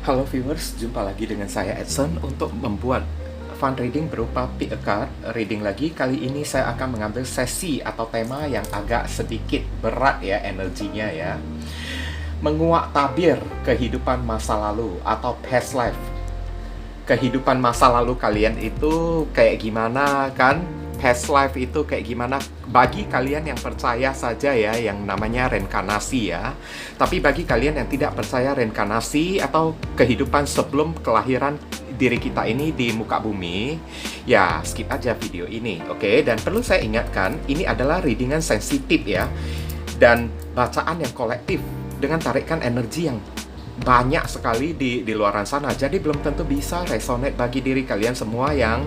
Halo viewers, jumpa lagi dengan saya Edson untuk membuat fun reading berupa pick a card reading lagi. Kali ini saya akan mengambil sesi atau tema yang agak sedikit berat ya energinya ya. Menguak tabir kehidupan masa lalu atau past life. Kehidupan masa lalu kalian itu kayak gimana kan? Past life itu kayak gimana bagi kalian yang percaya saja ya yang namanya reinkarnasi ya. Tapi bagi kalian yang tidak percaya reinkarnasi atau kehidupan sebelum kelahiran diri kita ini di muka bumi, ya skip aja video ini, oke? Dan perlu saya ingatkan, ini adalah readingan sensitif ya, dan bacaan yang kolektif dengan tarikan energi yang banyak sekali di luaran sana. Jadi belum tentu bisa resonate bagi diri kalian semua yang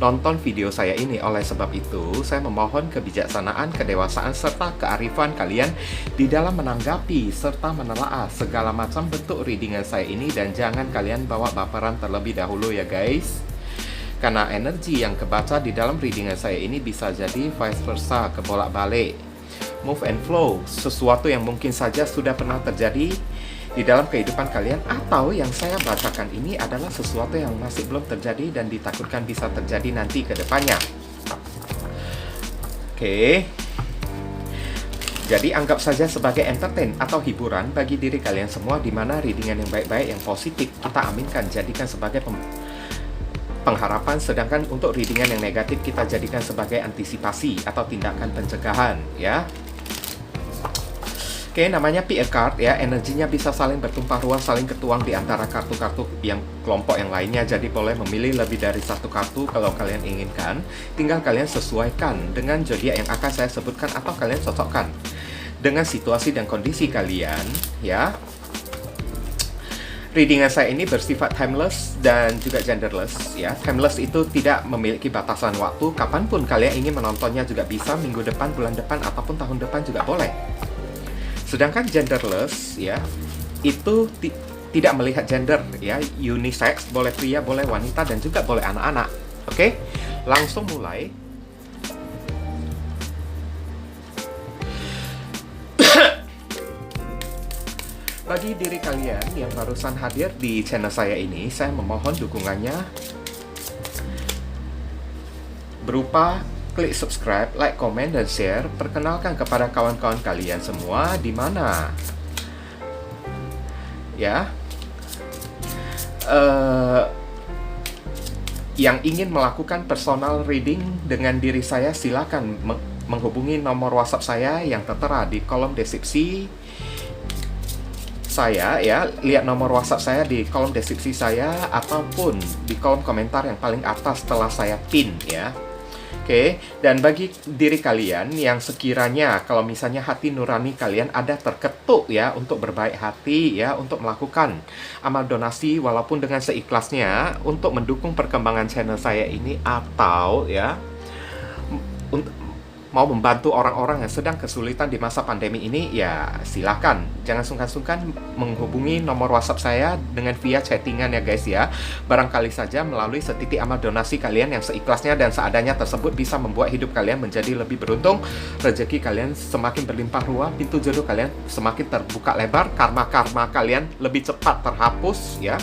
nonton video saya ini. Oleh sebab itu, saya memohon kebijaksanaan, kedewasaan, serta kearifan kalian di dalam menanggapi serta menelaah segala macam bentuk readingan saya ini. Dan jangan kalian bawa baperan terlebih dahulu ya guys, karena energi yang kebaca di dalam readingan saya ini bisa jadi vice versa, kebolak-balik, move and flow, sesuatu yang mungkin saja sudah pernah terjadi di dalam kehidupan kalian, atau yang saya bacakan ini adalah sesuatu yang masih belum terjadi dan ditakutkan bisa terjadi nanti ke depannya. Oke. Jadi anggap saja sebagai entertain atau hiburan bagi diri kalian semua, di mana readingan yang baik-baik, yang positif kita aminkan, jadikan sebagai pengharapan, sedangkan untuk readingan yang negatif kita jadikan sebagai antisipasi atau tindakan pencegahan ya. Oke, namanya pick a card ya, energinya bisa saling bertumpah ruah, saling ketuang di antara kartu-kartu yang kelompok yang lainnya. Jadi boleh memilih lebih dari satu kartu kalau kalian inginkan. Tinggal kalian sesuaikan dengan zodiak yang akan saya sebutkan atau kalian cocokkan dengan situasi dan kondisi kalian ya. Readingan saya ini bersifat timeless dan juga genderless ya. Timeless itu tidak memiliki batasan waktu, kapanpun kalian ingin menontonnya juga bisa, minggu depan, bulan depan, ataupun tahun depan juga boleh. Sedangkan genderless ya, itu tidak melihat gender ya, unisex, boleh pria, boleh wanita, dan juga boleh anak-anak. Oke, langsung mulai. Bagi diri kalian yang barusan hadir di channel saya ini, saya memohon dukungannya berupa klik subscribe, like, komen, dan share. Perkenalkan kepada kawan-kawan kalian semua di mana ya yang ingin melakukan personal reading dengan diri saya, silakan menghubungi nomor WhatsApp saya yang tertera di kolom deskripsi saya ya. Lihat nomor WhatsApp saya di kolom deskripsi saya ataupun di kolom komentar yang paling atas setelah saya pin ya. Oke, dan bagi diri kalian yang sekiranya kalau misalnya hati nurani kalian ada terketuk ya untuk berbaik hati ya, untuk melakukan amal donasi walaupun dengan seikhlasnya untuk mendukung perkembangan channel saya ini, atau ya mau membantu orang-orang yang sedang kesulitan di masa pandemi ini, ya silakan. Jangan sungkan-sungkan menghubungi nomor WhatsApp saya dengan via chattingan ya guys ya. Barangkali saja melalui setitik amal donasi kalian yang seikhlasnya dan seadanya tersebut bisa membuat hidup kalian menjadi lebih beruntung, rezeki kalian semakin berlimpah ruah, pintu jodoh kalian semakin terbuka lebar, karma-karma kalian lebih cepat terhapus ya.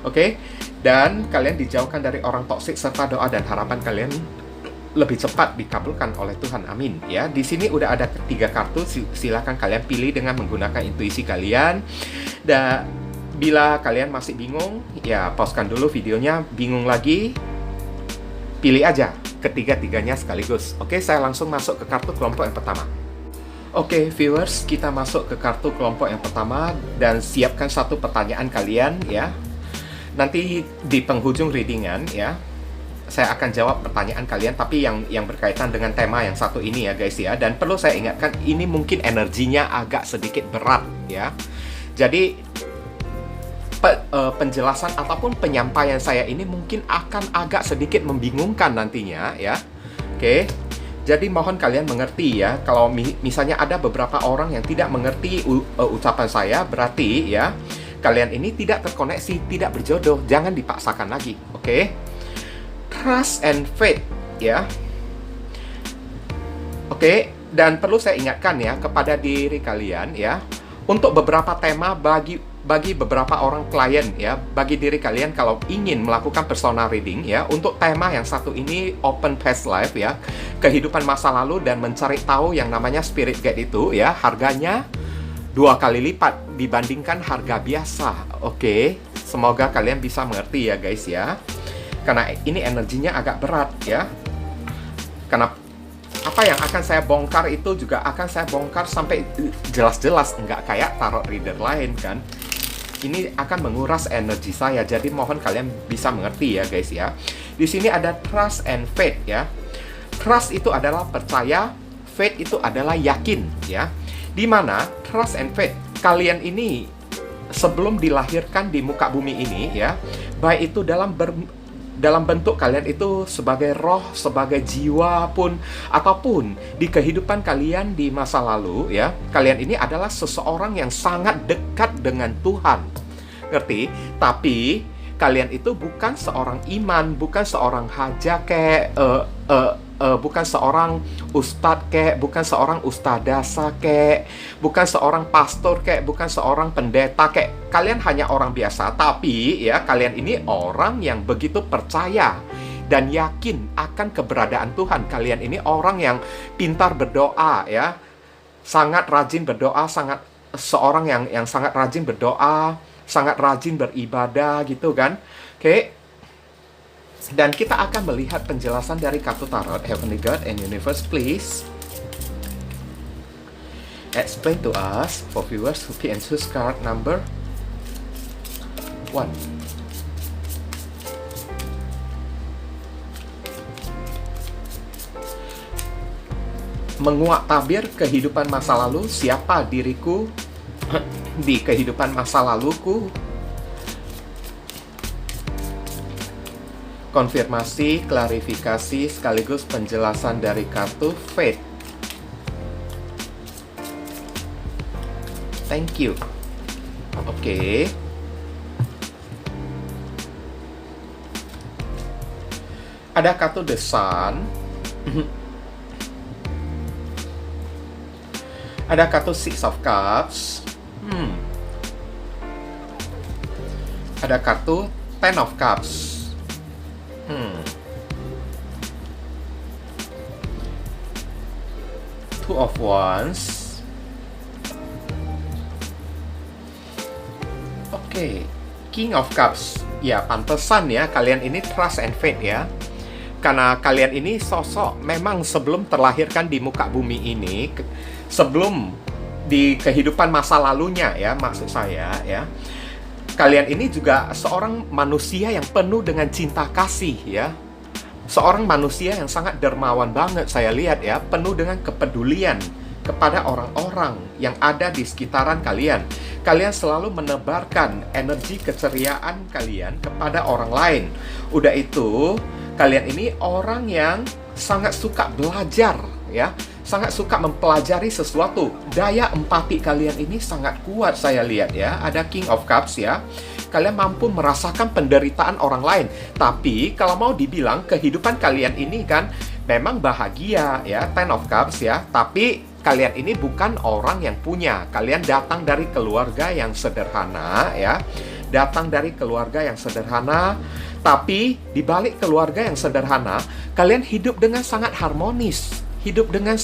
Oke, dan kalian dijauhkan dari orang toksik, serta doa dan harapan kalian lebih cepat dikabulkan oleh Tuhan, amin ya. Di sini udah ada 3 kartu, silakan kalian pilih dengan menggunakan intuisi kalian. Dan bila kalian masih bingung, ya pauskan dulu videonya, bingung lagi, pilih aja ketiga-tiganya sekaligus. Oke, saya langsung masuk ke kartu kelompok yang pertama. Oke viewers, kita masuk ke kartu kelompok yang pertama dan siapkan satu pertanyaan kalian ya. Nanti di penghujung readingan ya, saya akan jawab pertanyaan kalian, tapi yang berkaitan dengan tema yang satu ini ya guys ya. Dan perlu saya ingatkan, ini mungkin energinya agak sedikit berat ya. Jadi penjelasan ataupun penyampaian saya ini mungkin akan agak sedikit membingungkan nantinya ya. Oke, jadi mohon kalian mengerti ya. Kalau misalnya ada beberapa orang yang tidak mengerti ucapan saya, berarti ya kalian ini tidak terkoneksi, tidak berjodoh. Jangan dipaksakan lagi, oke? Trust and faith ya. Oke, dan perlu saya ingatkan ya kepada diri kalian ya, untuk beberapa tema bagi beberapa orang klien ya, bagi diri kalian kalau ingin melakukan personal reading ya, untuk tema yang satu ini, open past life ya, kehidupan masa lalu dan mencari tahu yang namanya spirit guide itu ya, harganya 2 kali lipat dibandingkan harga biasa. Oke, semoga kalian bisa mengerti ya guys ya, karena ini energinya agak berat ya, karena apa yang akan saya bongkar itu juga akan saya bongkar sampai jelas-jelas, nggak kayak tarot reader lain kan. Ini akan menguras energi saya, jadi mohon kalian bisa mengerti ya guys ya. Di sini ada trust and faith ya. Trust itu adalah percaya, faith itu adalah yakin ya. Dimana trust and faith, kalian ini sebelum dilahirkan di muka bumi ini ya, baik itu dalam bentuk kalian itu sebagai roh, sebagai jiwa pun, ataupun di kehidupan kalian di masa lalu ya, kalian ini adalah seseorang yang sangat dekat dengan Tuhan. Ngerti? Tapi kalian itu bukan seorang iman, bukan seorang haja kek, bukan seorang ustadz kek, bukan seorang ustadasa kek, bukan seorang pastor kek, bukan seorang pendeta kek. Kalian hanya orang biasa, tapi ya kalian ini orang yang begitu percaya dan yakin akan keberadaan Tuhan. Kalian ini orang yang pintar berdoa ya, sangat rajin berdoa, seorang yang sangat rajin berdoa, sangat rajin beribadah gitu kan. Oke. Dan kita akan melihat penjelasan dari kartu tarot. Heavenly God and Universe, please explain to us for viewers who can choose card number 1. Menguak tabir kehidupan masa lalu. Siapa diriku di kehidupan masa laluku? Konfirmasi, klarifikasi, sekaligus penjelasan dari kartu Faith. Thank you. Oke. Ada kartu The Sun. Ada kartu Six of Cups. Ada kartu Ten of Cups. Two of Wands. Oke, King of Cups. Ya, pantesan ya kalian ini trust and faith ya. Karena kalian ini sosok memang sebelum terlahirkan di muka bumi ini, sebelum di kehidupan masa lalunya ya, maksud saya ya, kalian ini juga seorang manusia yang penuh dengan cinta kasih ya. Seorang manusia yang sangat dermawan banget saya lihat ya, penuh dengan kepedulian kepada orang-orang yang ada di sekitaran kalian. Kalian selalu menebarkan energi keceriaan kalian kepada orang lain. Udah itu, kalian ini orang yang sangat suka belajar ya, sangat suka mempelajari sesuatu. Daya empati kalian ini sangat kuat saya lihat ya. Ada King of Cups ya. Kalian mampu merasakan penderitaan orang lain. Tapi kalau mau dibilang kehidupan kalian ini kan memang bahagia ya, Ten of Cups ya. Tapi kalian ini bukan orang yang punya. Kalian datang dari keluarga yang sederhana ya. Datang dari keluarga yang sederhana. Tapi di balik keluarga yang sederhana, kalian hidup dengan sangat harmonis. Hidup dengan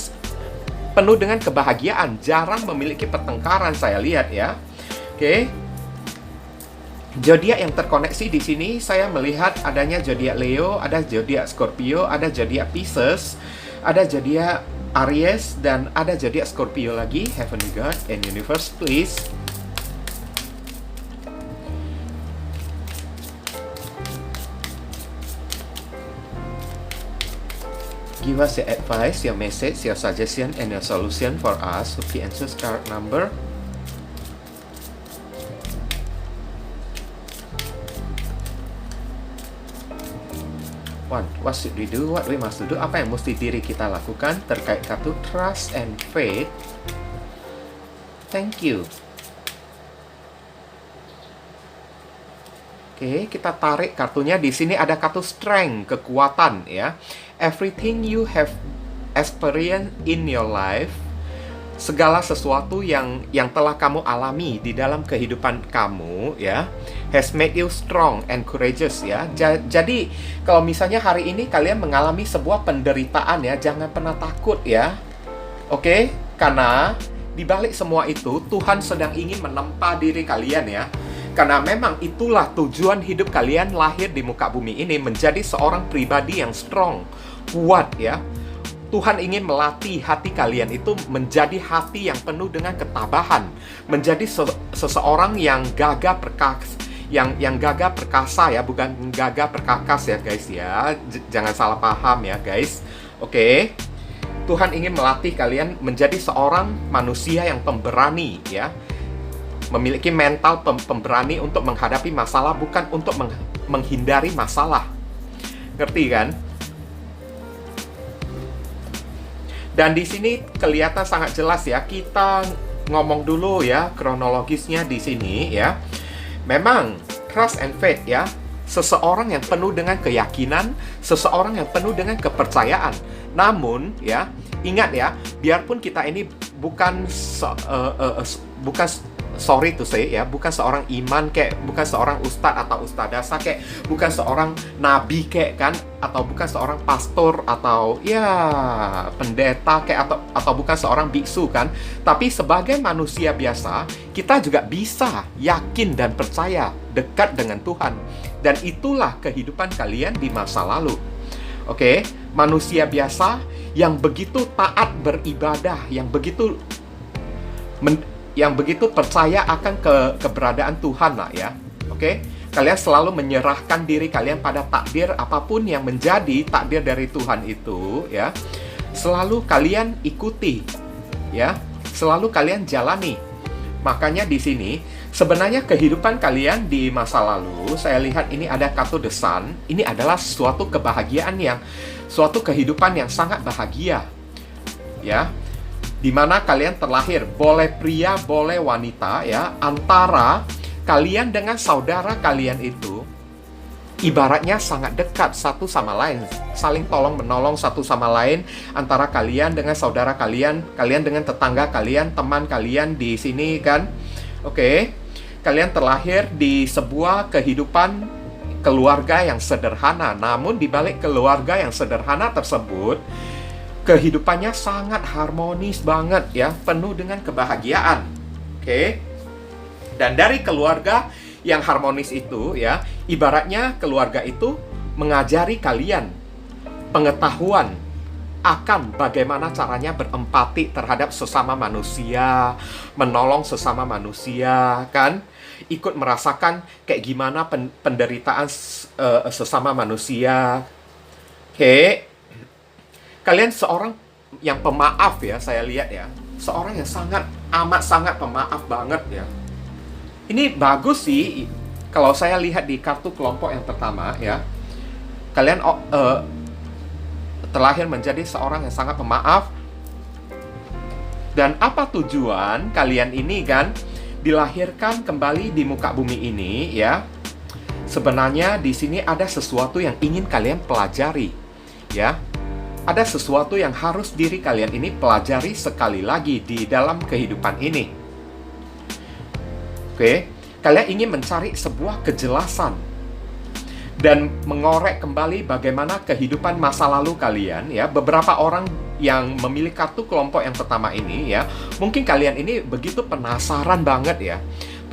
penuh dengan kebahagiaan. Jarang memiliki pertengkaran saya lihat ya. Oke. Zodiak yang terkoneksi di sini saya melihat adanya zodiak Leo, ada zodiak Scorpio, ada zodiak Pisces, ada zodiak Aries, dan ada zodiak Scorpio lagi. Heavenly God and Universe, please. Give us your advice, your message, your suggestion, and your solution for us who can choose card number 1. What should we do? What we must do? Apa yang mesti diri kita lakukan terkait kartu Trust and Faith? Thank you. Oke, kita tarik kartunya. Di sini ada kartu Strength, kekuatan ya. Everything you have experienced in your life segala sesuatu yang telah kamu alami di dalam kehidupan kamu ya has made you strong and courageous ya. Jadi kalau misalnya hari ini kalian mengalami sebuah penderitaan ya, jangan pernah takut ya. Oke? Karena di balik semua itu Tuhan sedang ingin menempa diri kalian ya. Karena memang itulah tujuan hidup kalian lahir di muka bumi ini, menjadi seorang pribadi yang strong, kuat ya. Tuhan ingin melatih hati kalian itu menjadi hati yang penuh dengan ketabahan, menjadi seseorang yang gagah perkasa, yang gagah perkasa ya, bukan gagah perkakas ya guys ya. Jangan salah paham ya guys. Oke. Tuhan ingin melatih kalian menjadi seorang manusia yang pemberani ya. Memiliki mental pemberani untuk menghadapi masalah, bukan untuk menghindari masalah. Ngerti kan? Dan di sini kelihatan sangat jelas ya. Kita ngomong dulu ya kronologisnya di sini ya. Memang trust and faith ya. Seseorang yang penuh dengan keyakinan, seseorang yang penuh dengan kepercayaan. Namun ya, ingat ya, biarpun kita ini bukan sorry to say ya, bukan seorang iman kayak, bukan seorang ustadz atau ustadasa kayak, bukan seorang nabi kayak kan, atau bukan seorang pastor atau ya pendeta kayak, atau bukan seorang biksu kan. Tapi sebagai manusia biasa, kita juga bisa yakin dan percaya dekat dengan Tuhan. Dan itulah kehidupan kalian di masa lalu. Oke, manusia biasa yang begitu taat beribadah, yang begitu percaya akan keberadaan Tuhan lah ya. Oke? Kalian selalu menyerahkan diri kalian pada takdir apapun yang menjadi takdir dari Tuhan itu ya. Selalu kalian ikuti ya. Selalu kalian jalani. Makanya di sini sebenarnya kehidupan kalian di masa lalu, saya lihat ini ada kartu The Sun. Ini adalah suatu kebahagiaan suatu kehidupan yang sangat bahagia. Ya. Di mana kalian terlahir, boleh pria, boleh wanita ya, antara kalian dengan saudara kalian itu ibaratnya sangat dekat satu sama lain, saling tolong menolong satu sama lain, antara kalian dengan saudara kalian, kalian dengan tetangga kalian, teman kalian di sini kan. Oke. Kalian terlahir di sebuah kehidupan keluarga yang sederhana, namun di balik keluarga yang sederhana tersebut kehidupannya sangat harmonis banget ya, penuh dengan kebahagiaan. Oke. Dan dari keluarga yang harmonis itu ya, ibaratnya keluarga itu mengajari kalian pengetahuan akan bagaimana caranya berempati terhadap sesama manusia, menolong sesama manusia kan, ikut merasakan kayak gimana penderitaan sesama manusia. Oke. Kalian seorang yang pemaaf ya, saya lihat ya. Seorang yang sangat pemaaf banget ya. Ini bagus sih, kalau saya lihat di kartu kelompok yang pertama ya. Kalian terlahir menjadi seorang yang sangat pemaaf. Dan apa tujuan kalian ini kan dilahirkan kembali di muka bumi ini ya. Sebenarnya di sini ada sesuatu yang ingin kalian pelajari ya. Ada sesuatu yang harus diri kalian ini pelajari sekali lagi di dalam kehidupan ini. Oke, kalian ingin mencari sebuah kejelasan dan mengorek kembali bagaimana kehidupan masa lalu kalian ya. Beberapa orang yang memilih kartu kelompok yang pertama ini ya, mungkin kalian ini begitu penasaran banget ya.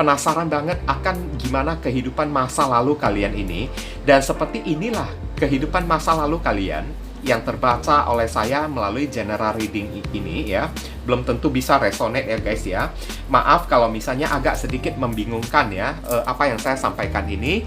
Penasaran banget akan gimana kehidupan masa lalu kalian ini. Dan seperti inilah kehidupan masa lalu kalian yang terbaca oleh saya melalui general reading ini ya. Belum tentu bisa resonate ya guys ya. Maaf kalau misalnya agak sedikit membingungkan ya apa yang saya sampaikan ini.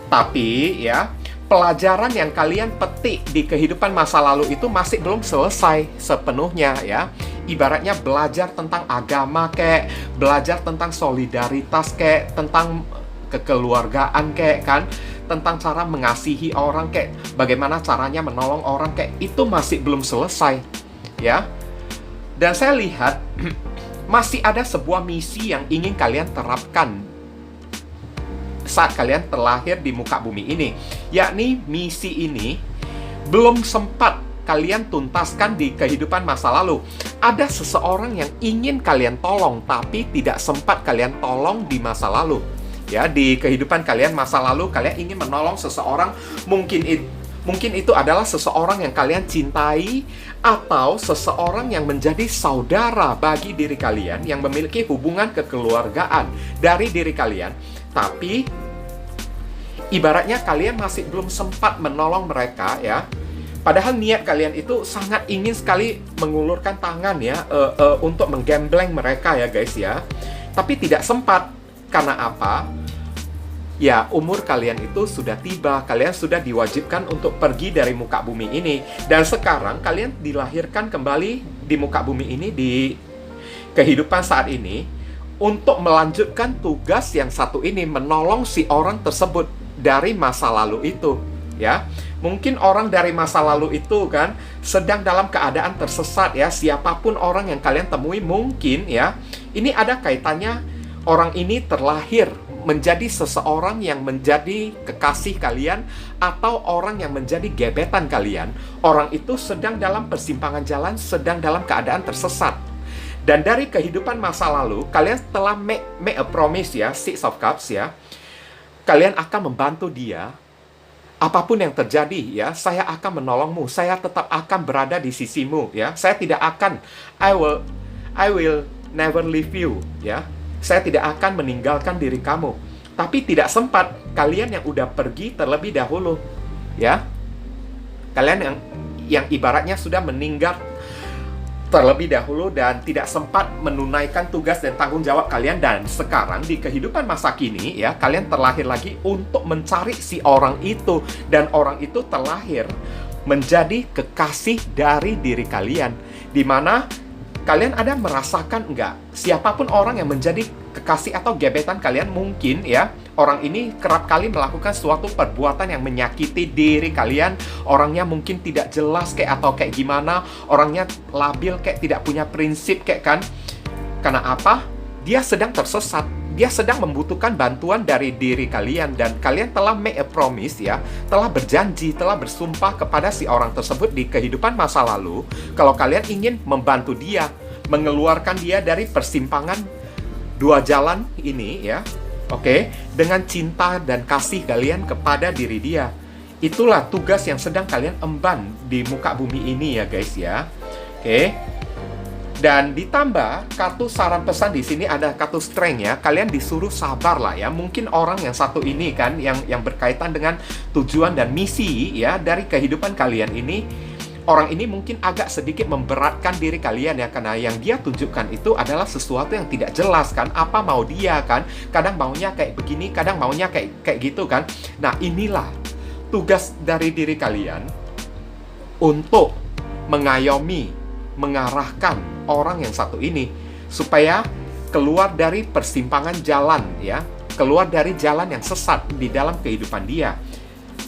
Tapi ya, pelajaran yang kalian petik di kehidupan masa lalu itu masih belum selesai sepenuhnya ya. Ibaratnya belajar tentang agama kayak, belajar tentang solidaritas kayak, tentang kekeluargaan kayak kan, tentang cara mengasihi orang kayak, bagaimana caranya menolong orang kayak, itu masih belum selesai ya. Dan saya lihat masih ada sebuah misi yang ingin kalian terapkan saat kalian terlahir di muka bumi ini, yakni misi ini belum sempat kalian tuntaskan di kehidupan masa lalu. Ada seseorang yang ingin kalian tolong, tapi tidak sempat kalian tolong di masa lalu. Ya, di kehidupan kalian masa lalu, kalian ingin menolong seseorang, mungkin itu adalah seseorang yang kalian cintai, atau seseorang yang menjadi saudara bagi diri kalian, yang memiliki hubungan kekeluargaan dari diri kalian, tapi ibaratnya kalian masih belum sempat menolong mereka, ya. Padahal niat kalian itu sangat ingin sekali mengulurkan tangan, ya, untuk menggembleng mereka, ya guys, ya. Tapi tidak sempat. Karena apa? Ya, umur kalian itu sudah tiba. Kalian sudah diwajibkan untuk pergi dari muka bumi ini. Dan sekarang kalian dilahirkan kembali di muka bumi ini, di kehidupan saat ini, untuk melanjutkan tugas yang satu ini, menolong si orang tersebut dari masa lalu itu, ya. Mungkin orang dari masa lalu itu kan sedang dalam keadaan tersesat, ya. Siapapun orang yang kalian temui, mungkin, ya, ini ada kaitannya. Orang ini terlahir menjadi seseorang yang menjadi kekasih kalian, atau orang yang menjadi gebetan kalian. Orang itu sedang dalam persimpangan jalan, sedang dalam keadaan tersesat. Dan dari kehidupan masa lalu, kalian telah make a promise, ya, Six of Cups, ya. Kalian akan membantu dia. Apapun yang terjadi, ya, saya akan menolongmu. Saya tetap akan berada di sisimu, ya. Saya tidak akan, I will never leave you, ya. Saya tidak akan meninggalkan diri kamu. Tapi tidak sempat, kalian yang udah pergi terlebih dahulu, ya. Kalian yang ibaratnya sudah meninggal terlebih dahulu dan tidak sempat menunaikan tugas dan tanggung jawab kalian. Dan sekarang di kehidupan masa kini, ya, kalian terlahir lagi untuk mencari si orang itu. Dan orang itu terlahir menjadi kekasih dari diri kalian. Dimana kalian ada merasakan enggak? Siapapun orang yang menjadi kekasih atau gebetan kalian, mungkin, ya, orang ini kerap kali melakukan suatu perbuatan yang menyakiti diri kalian. Orangnya mungkin tidak jelas kayak, atau kayak gimana. Orangnya labil kayak, tidak punya prinsip kayak, kan. Karena apa? Dia sedang tersesat. Dia sedang membutuhkan bantuan dari diri kalian. Dan kalian telah make a promise, ya, telah berjanji, telah bersumpah kepada si orang tersebut di kehidupan masa lalu, kalau kalian ingin membantu dia, mengeluarkan dia dari persimpangan dua jalan ini, ya. Oke, dengan cinta dan kasih kalian kepada diri dia. Itulah tugas yang sedang kalian emban di muka bumi ini, ya guys, ya. Oke. Dan ditambah kartu saran pesan di sini ada kartu strength, ya. Kalian disuruh sabar lah, ya. Mungkin orang yang satu ini kan yang berkaitan dengan tujuan dan misi, ya, dari kehidupan kalian ini. Orang ini mungkin agak sedikit memberatkan diri kalian, ya, karena yang dia tunjukkan itu adalah sesuatu yang tidak jelas, kan. Apa mau dia, kan? Kadang maunya kayak begini, kadang maunya kayak gitu, kan. Nah, inilah tugas dari diri kalian untuk mengayomi, mengarahkan orang yang satu ini supaya keluar dari persimpangan jalan, ya. Keluar dari jalan yang sesat di dalam kehidupan dia.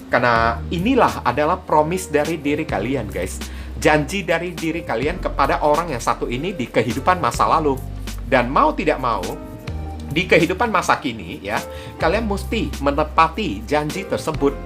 Karena inilah adalah promise dari diri kalian, guys. Janji dari diri kalian kepada orang yang satu ini di kehidupan masa lalu. Dan mau tidak mau, di kehidupan masa kini, ya, kalian mesti menepati janji tersebut.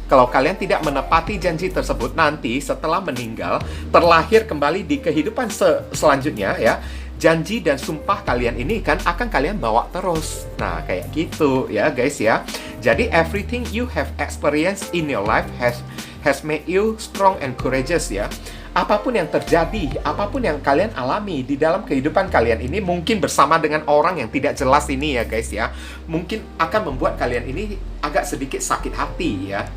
Kalau kalian tidak menepati janji tersebut, nanti setelah meninggal, terlahir kembali di kehidupan selanjutnya, ya, janji dan sumpah kalian ini kan akan kalian bawa terus. Nah, kayak gitu, ya guys, ya. Jadi everything you have experienced in your life has made you strong and courageous, ya. Apapun yang terjadi, apapun yang kalian alami di dalam kehidupan kalian ini, mungkin bersama dengan orang yang tidak jelas ini, ya guys, ya, mungkin akan membuat kalian ini agak sedikit sakit hati, ya.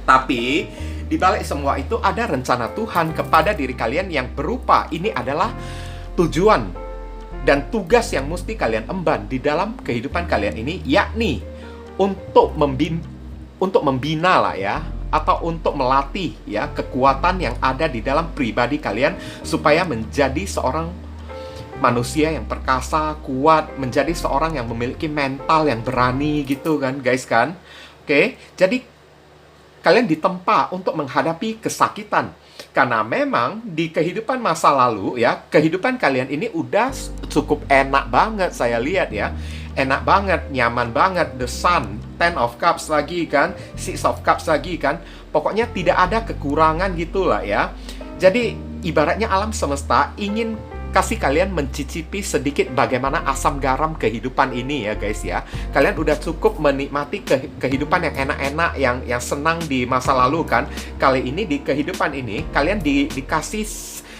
Tapi di balik semua itu ada rencana Tuhan kepada diri kalian yang berupa ini adalah tujuan dan tugas yang mesti kalian emban di dalam kehidupan kalian ini, yakni untuk membina lah, ya, atau untuk melatih, ya, kekuatan yang ada di dalam pribadi kalian supaya menjadi seorang manusia yang perkasa, kuat, menjadi seorang yang memiliki mental yang berani gitu, kan guys, kan. Oke, jadi kalian ditempa untuk menghadapi kesakitan. Karena memang di kehidupan masa lalu, ya, kehidupan kalian ini udah cukup enak banget saya lihat, ya. Enak banget, nyaman banget. The Sun, Ten of Cups lagi, kan. Six of Cups lagi, kan. Pokoknya tidak ada kekurangan gitulah, ya. Jadi ibaratnya alam semesta ingin kasih kalian mencicipi sedikit bagaimana asam garam kehidupan ini ya guys ya. Kalian udah cukup menikmati kehidupan yang enak-enak, yang senang di masa lalu kan. Kali ini di kehidupan ini kalian dikasih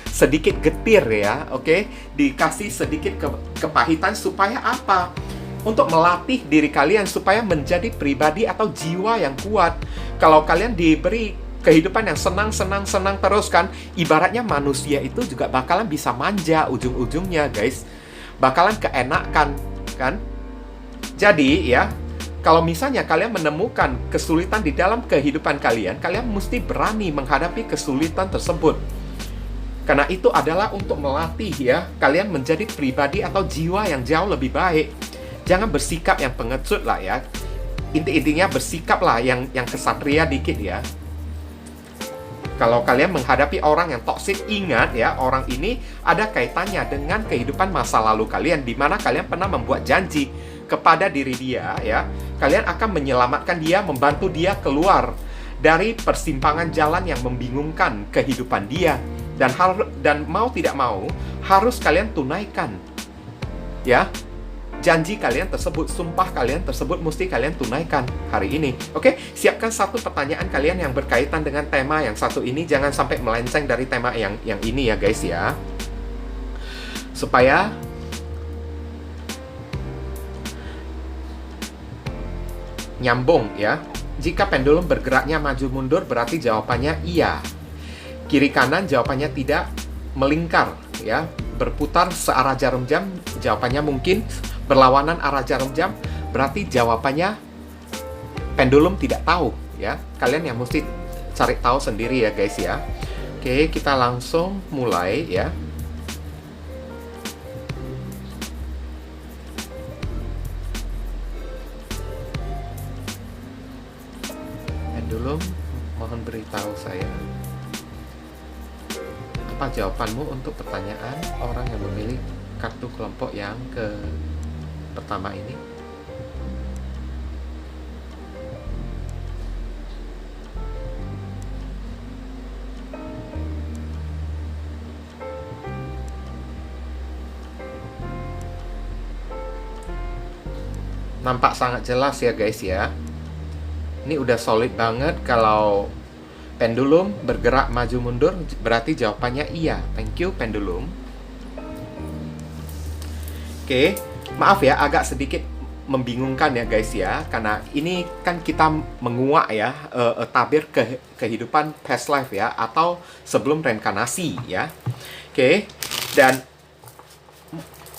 sedikit getir ya, oke? Dikasih sedikit kepahitan supaya apa? Untuk melatih diri kalian supaya menjadi pribadi atau jiwa yang kuat. Kalau kalian diberi kehidupan yang senang terus kan, ibaratnya manusia itu juga bakalan bisa manja ujung-ujungnya guys, bakalan keenakan kan. Jadi ya, kalau misalnya kalian menemukan kesulitan di dalam kehidupan kalian, kalian mesti berani menghadapi kesulitan tersebut, karena itu adalah untuk melatih ya kalian menjadi pribadi atau jiwa yang jauh lebih baik. Jangan bersikap yang pengecut lah ya, intinya bersikap lah yang kesatria dikit ya. Kalau kalian menghadapi orang yang toksik, ingat ya, orang ini ada kaitannya dengan kehidupan masa lalu kalian, di mana kalian pernah membuat janji kepada diri dia ya. Kalian akan menyelamatkan dia, membantu dia keluar dari persimpangan jalan yang membingungkan kehidupan dia. Dan mau tidak mau, harus kalian tunaikan ya. Janji kalian tersebut, sumpah kalian tersebut mesti kalian tunaikan hari ini. Oke, siapkan satu pertanyaan kalian yang berkaitan dengan tema yang satu ini. Jangan sampai melenceng dari tema yang ini ya guys ya. Supaya nyambung ya. Jika pendulum bergeraknya maju mundur berarti jawabannya iya. Kiri kanan jawabannya tidak. Melingkar ya, berputar searah jarum jam jawabannya mungkin. Berlawanan arah jarum jam berarti jawabannya pendulum tidak tahu ya. Kalian yang mesti cari tahu sendiri ya guys ya. Oke, kita langsung mulai ya. Pendulum, mohon beritahu saya apa jawabanmu untuk pertanyaan orang yang memilih kartu kelompok yang pertama ini. Nampak sangat jelas ya guys ya. Ini udah solid banget. Kalau pendulum bergerak maju mundur berarti jawabannya iya. Thank you pendulum. Oke, maaf ya agak sedikit membingungkan ya guys ya, karena ini kan kita menguak ya tabir kehidupan past life ya, atau sebelum reinkarnasi ya. Oke, dan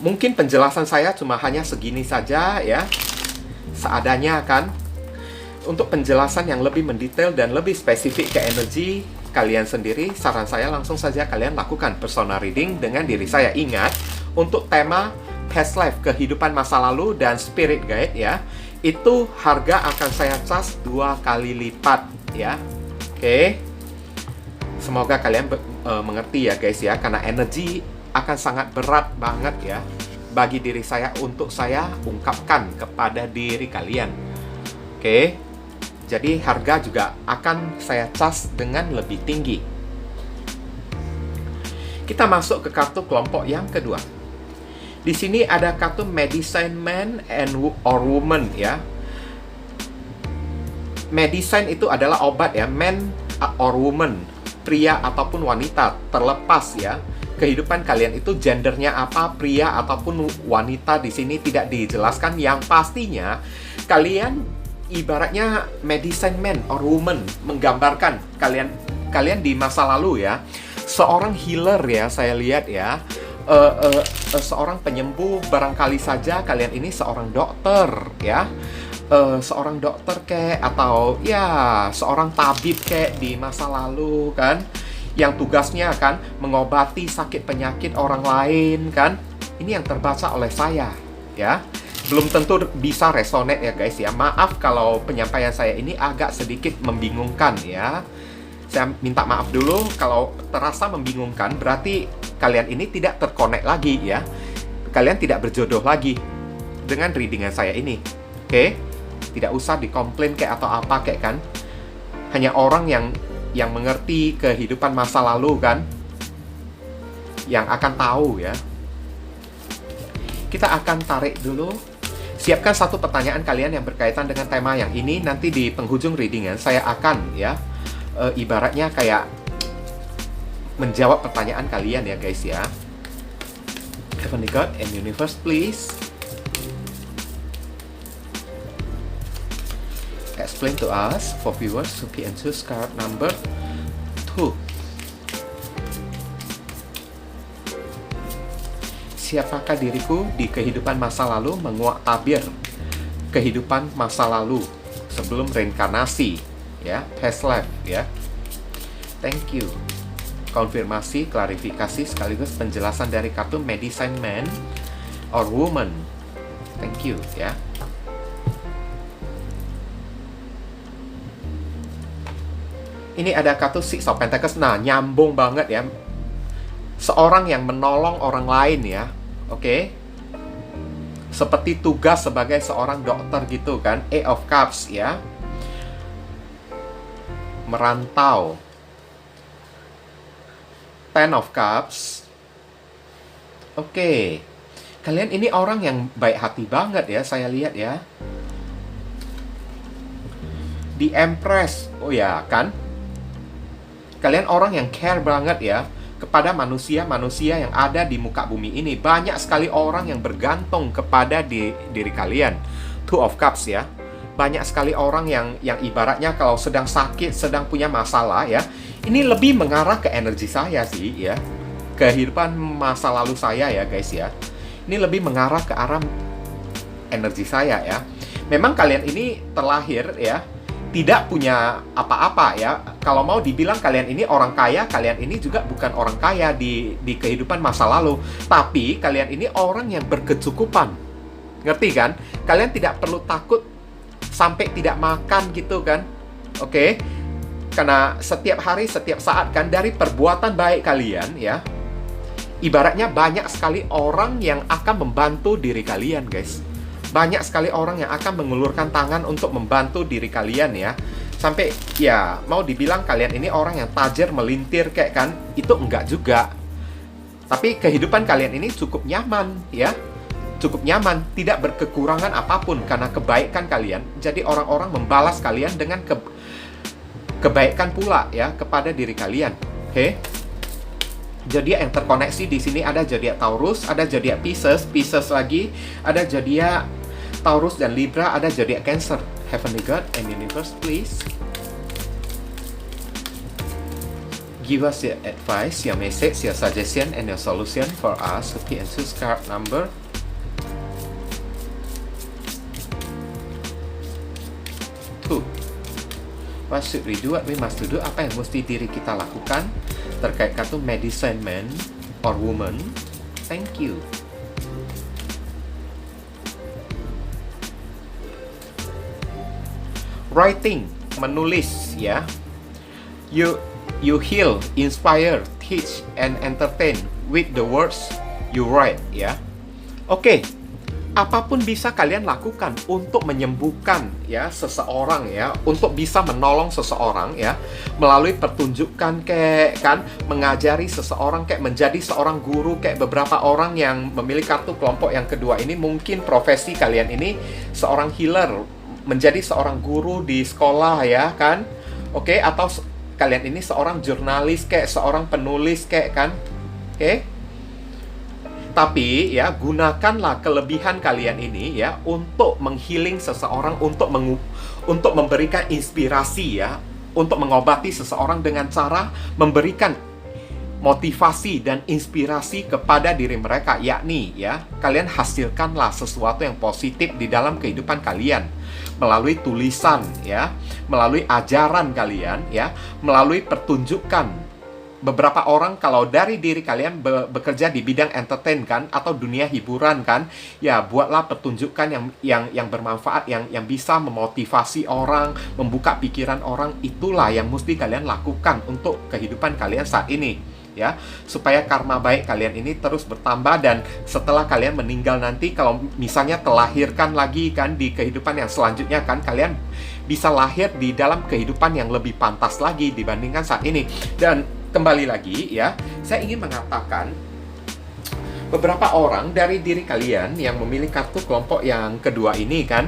mungkin penjelasan saya cuma hanya segini saja ya, seadanya kan. Untuk penjelasan yang lebih mendetail dan lebih spesifik ke energi kalian sendiri, saran saya langsung saja kalian lakukan personal reading dengan diri saya. Ingat, untuk tema past life, kehidupan masa lalu, dan spirit guide ya, itu harga akan saya cas 2 kali lipat ya. Oke, semoga kalian mengerti ya guys ya, karena energi akan sangat berat banget ya bagi diri saya untuk saya ungkapkan kepada diri kalian. Oke, jadi harga juga akan saya cas dengan lebih tinggi. Kita masuk ke kartu kelompok yang kedua. Di sini ada kartu medicine man or woman ya. Medicine itu adalah obat ya, man or woman, pria ataupun wanita, terlepas ya kehidupan kalian itu gendernya apa, pria ataupun wanita, di sini tidak dijelaskan. Yang pastinya kalian ibaratnya medicine man or woman, menggambarkan kalian di masa lalu ya, seorang healer ya, saya lihat ya. Seorang penyembuh, barangkali saja kalian ini seorang dokter ya, seorang dokter kek, atau ya seorang tabib kek di masa lalu kan, yang tugasnya kan mengobati sakit penyakit orang lain kan. Ini yang terbaca oleh saya ya, belum tentu bisa resonate ya guys ya. Maaf kalau penyampaian saya ini agak sedikit membingungkan ya. Saya minta maaf dulu kalau terasa membingungkan, berarti kalian ini tidak terkonek lagi ya. Kalian tidak berjodoh lagi dengan readingan saya ini. Oke? Tidak usah dikomplain kayak atau apa kayak kan. Hanya orang yang mengerti kehidupan masa lalu kan. yang akan tahu ya. Kita akan tarik dulu. Siapkan satu pertanyaan kalian yang berkaitan dengan tema yang ini. Nanti di penghujung readingan saya akan ya ibaratnya kayak menjawab pertanyaan kalian ya guys ya. Heavenly God and Universe please explain to us for viewers who can choose card number 2. Siapakah diriku di kehidupan masa lalu? Menguak tabir kehidupan masa lalu sebelum reinkarnasi ya, past life ya. Thank you. Konfirmasi, klarifikasi sekaligus penjelasan dari kartu Medicine Man or Woman. Thank you ya. Ini ada kartu Six of Pentacles. Nah, nyambung banget ya. Seorang yang menolong orang lain ya. Oke. Seperti tugas sebagai seorang dokter gitu kan. Eight of Cups ya. Merantau. Ten of Cups. Oke. Kalian ini orang yang baik hati banget ya, saya lihat ya. The Empress. Oh ya, kan? Kalian orang yang care banget ya kepada manusia-manusia yang ada di muka bumi ini. Banyak sekali orang yang bergantung kepada diri kalian. Two of Cups ya. Banyak sekali orang yang ibaratnya kalau sedang sakit, sedang punya masalah ya. Ini lebih mengarah ke energi saya sih ya. Kehidupan masa lalu saya ya guys ya. Ini lebih mengarah ke arah energi saya ya. Memang kalian ini terlahir ya tidak punya apa-apa ya. Kalau mau dibilang kalian ini orang kaya, kalian ini juga bukan orang kaya di kehidupan masa lalu. Tapi kalian ini orang yang berkecukupan. Ngerti kan? Kalian tidak perlu takut sampai tidak makan gitu kan. Oke? Karena setiap hari, setiap saat kan dari perbuatan baik kalian ya. Ibaratnya banyak sekali orang yang akan membantu diri kalian guys. Banyak sekali orang yang akan mengulurkan tangan untuk membantu diri kalian ya. Sampai ya mau dibilang kalian ini orang yang tajir melintir kayak kan, itu enggak juga. Tapi kehidupan kalian ini cukup nyaman ya. Cukup nyaman, tidak berkekurangan apapun karena kebaikan kalian. Jadi orang-orang membalas kalian dengan kebaikan pula ya kepada diri kalian. Oke? Zodiak yang terkoneksi di sini ada zodiak Taurus, ada zodiak Pisces lagi, ada zodiak Taurus dan Libra, ada zodiak Cancer. Heavenly God and Universe, please give us your advice, your message, your suggestion, and your solution for us. Okay, and choose card number 2. What should we do? What we must do? Apa yang mesti diri kita lakukan terkait kartu Medicine Man or Woman? Thank you. Writing, menulis ya. You heal, inspire, teach, and entertain with the words you write ya. Oke. Apapun bisa kalian lakukan untuk menyembuhkan ya seseorang ya, untuk bisa menolong seseorang ya, melalui pertunjukan kayak kan, mengajari seseorang kayak menjadi seorang guru kayak beberapa orang yang memilih kartu kelompok yang kedua ini mungkin profesi kalian ini seorang healer, menjadi seorang guru di sekolah ya kan. Oke, atau kalian ini seorang jurnalis kayak seorang penulis kayak kan. Oke. Tapi ya gunakanlah kelebihan kalian ini ya untuk menghealing seseorang, untuk memberikan inspirasi ya, untuk mengobati seseorang dengan cara memberikan motivasi dan inspirasi kepada diri mereka, yakni ya kalian hasilkanlah sesuatu yang positif di dalam kehidupan kalian melalui tulisan ya, melalui ajaran kalian ya, melalui pertunjukan. Beberapa orang kalau dari diri kalian bekerja di bidang entertain kan atau dunia hiburan kan, ya buatlah pertunjukan yang bermanfaat, yang bisa memotivasi orang, membuka pikiran orang. Itulah yang mesti kalian lakukan untuk kehidupan kalian saat ini ya, supaya karma baik kalian ini terus bertambah, dan setelah kalian meninggal nanti kalau misalnya terlahirkan lagi kan di kehidupan yang selanjutnya kan, kalian bisa lahir di dalam kehidupan yang lebih pantas lagi dibandingkan saat ini. Dan kembali lagi ya, saya ingin mengatakan beberapa orang dari diri kalian yang memilih kartu kelompok yang kedua ini kan,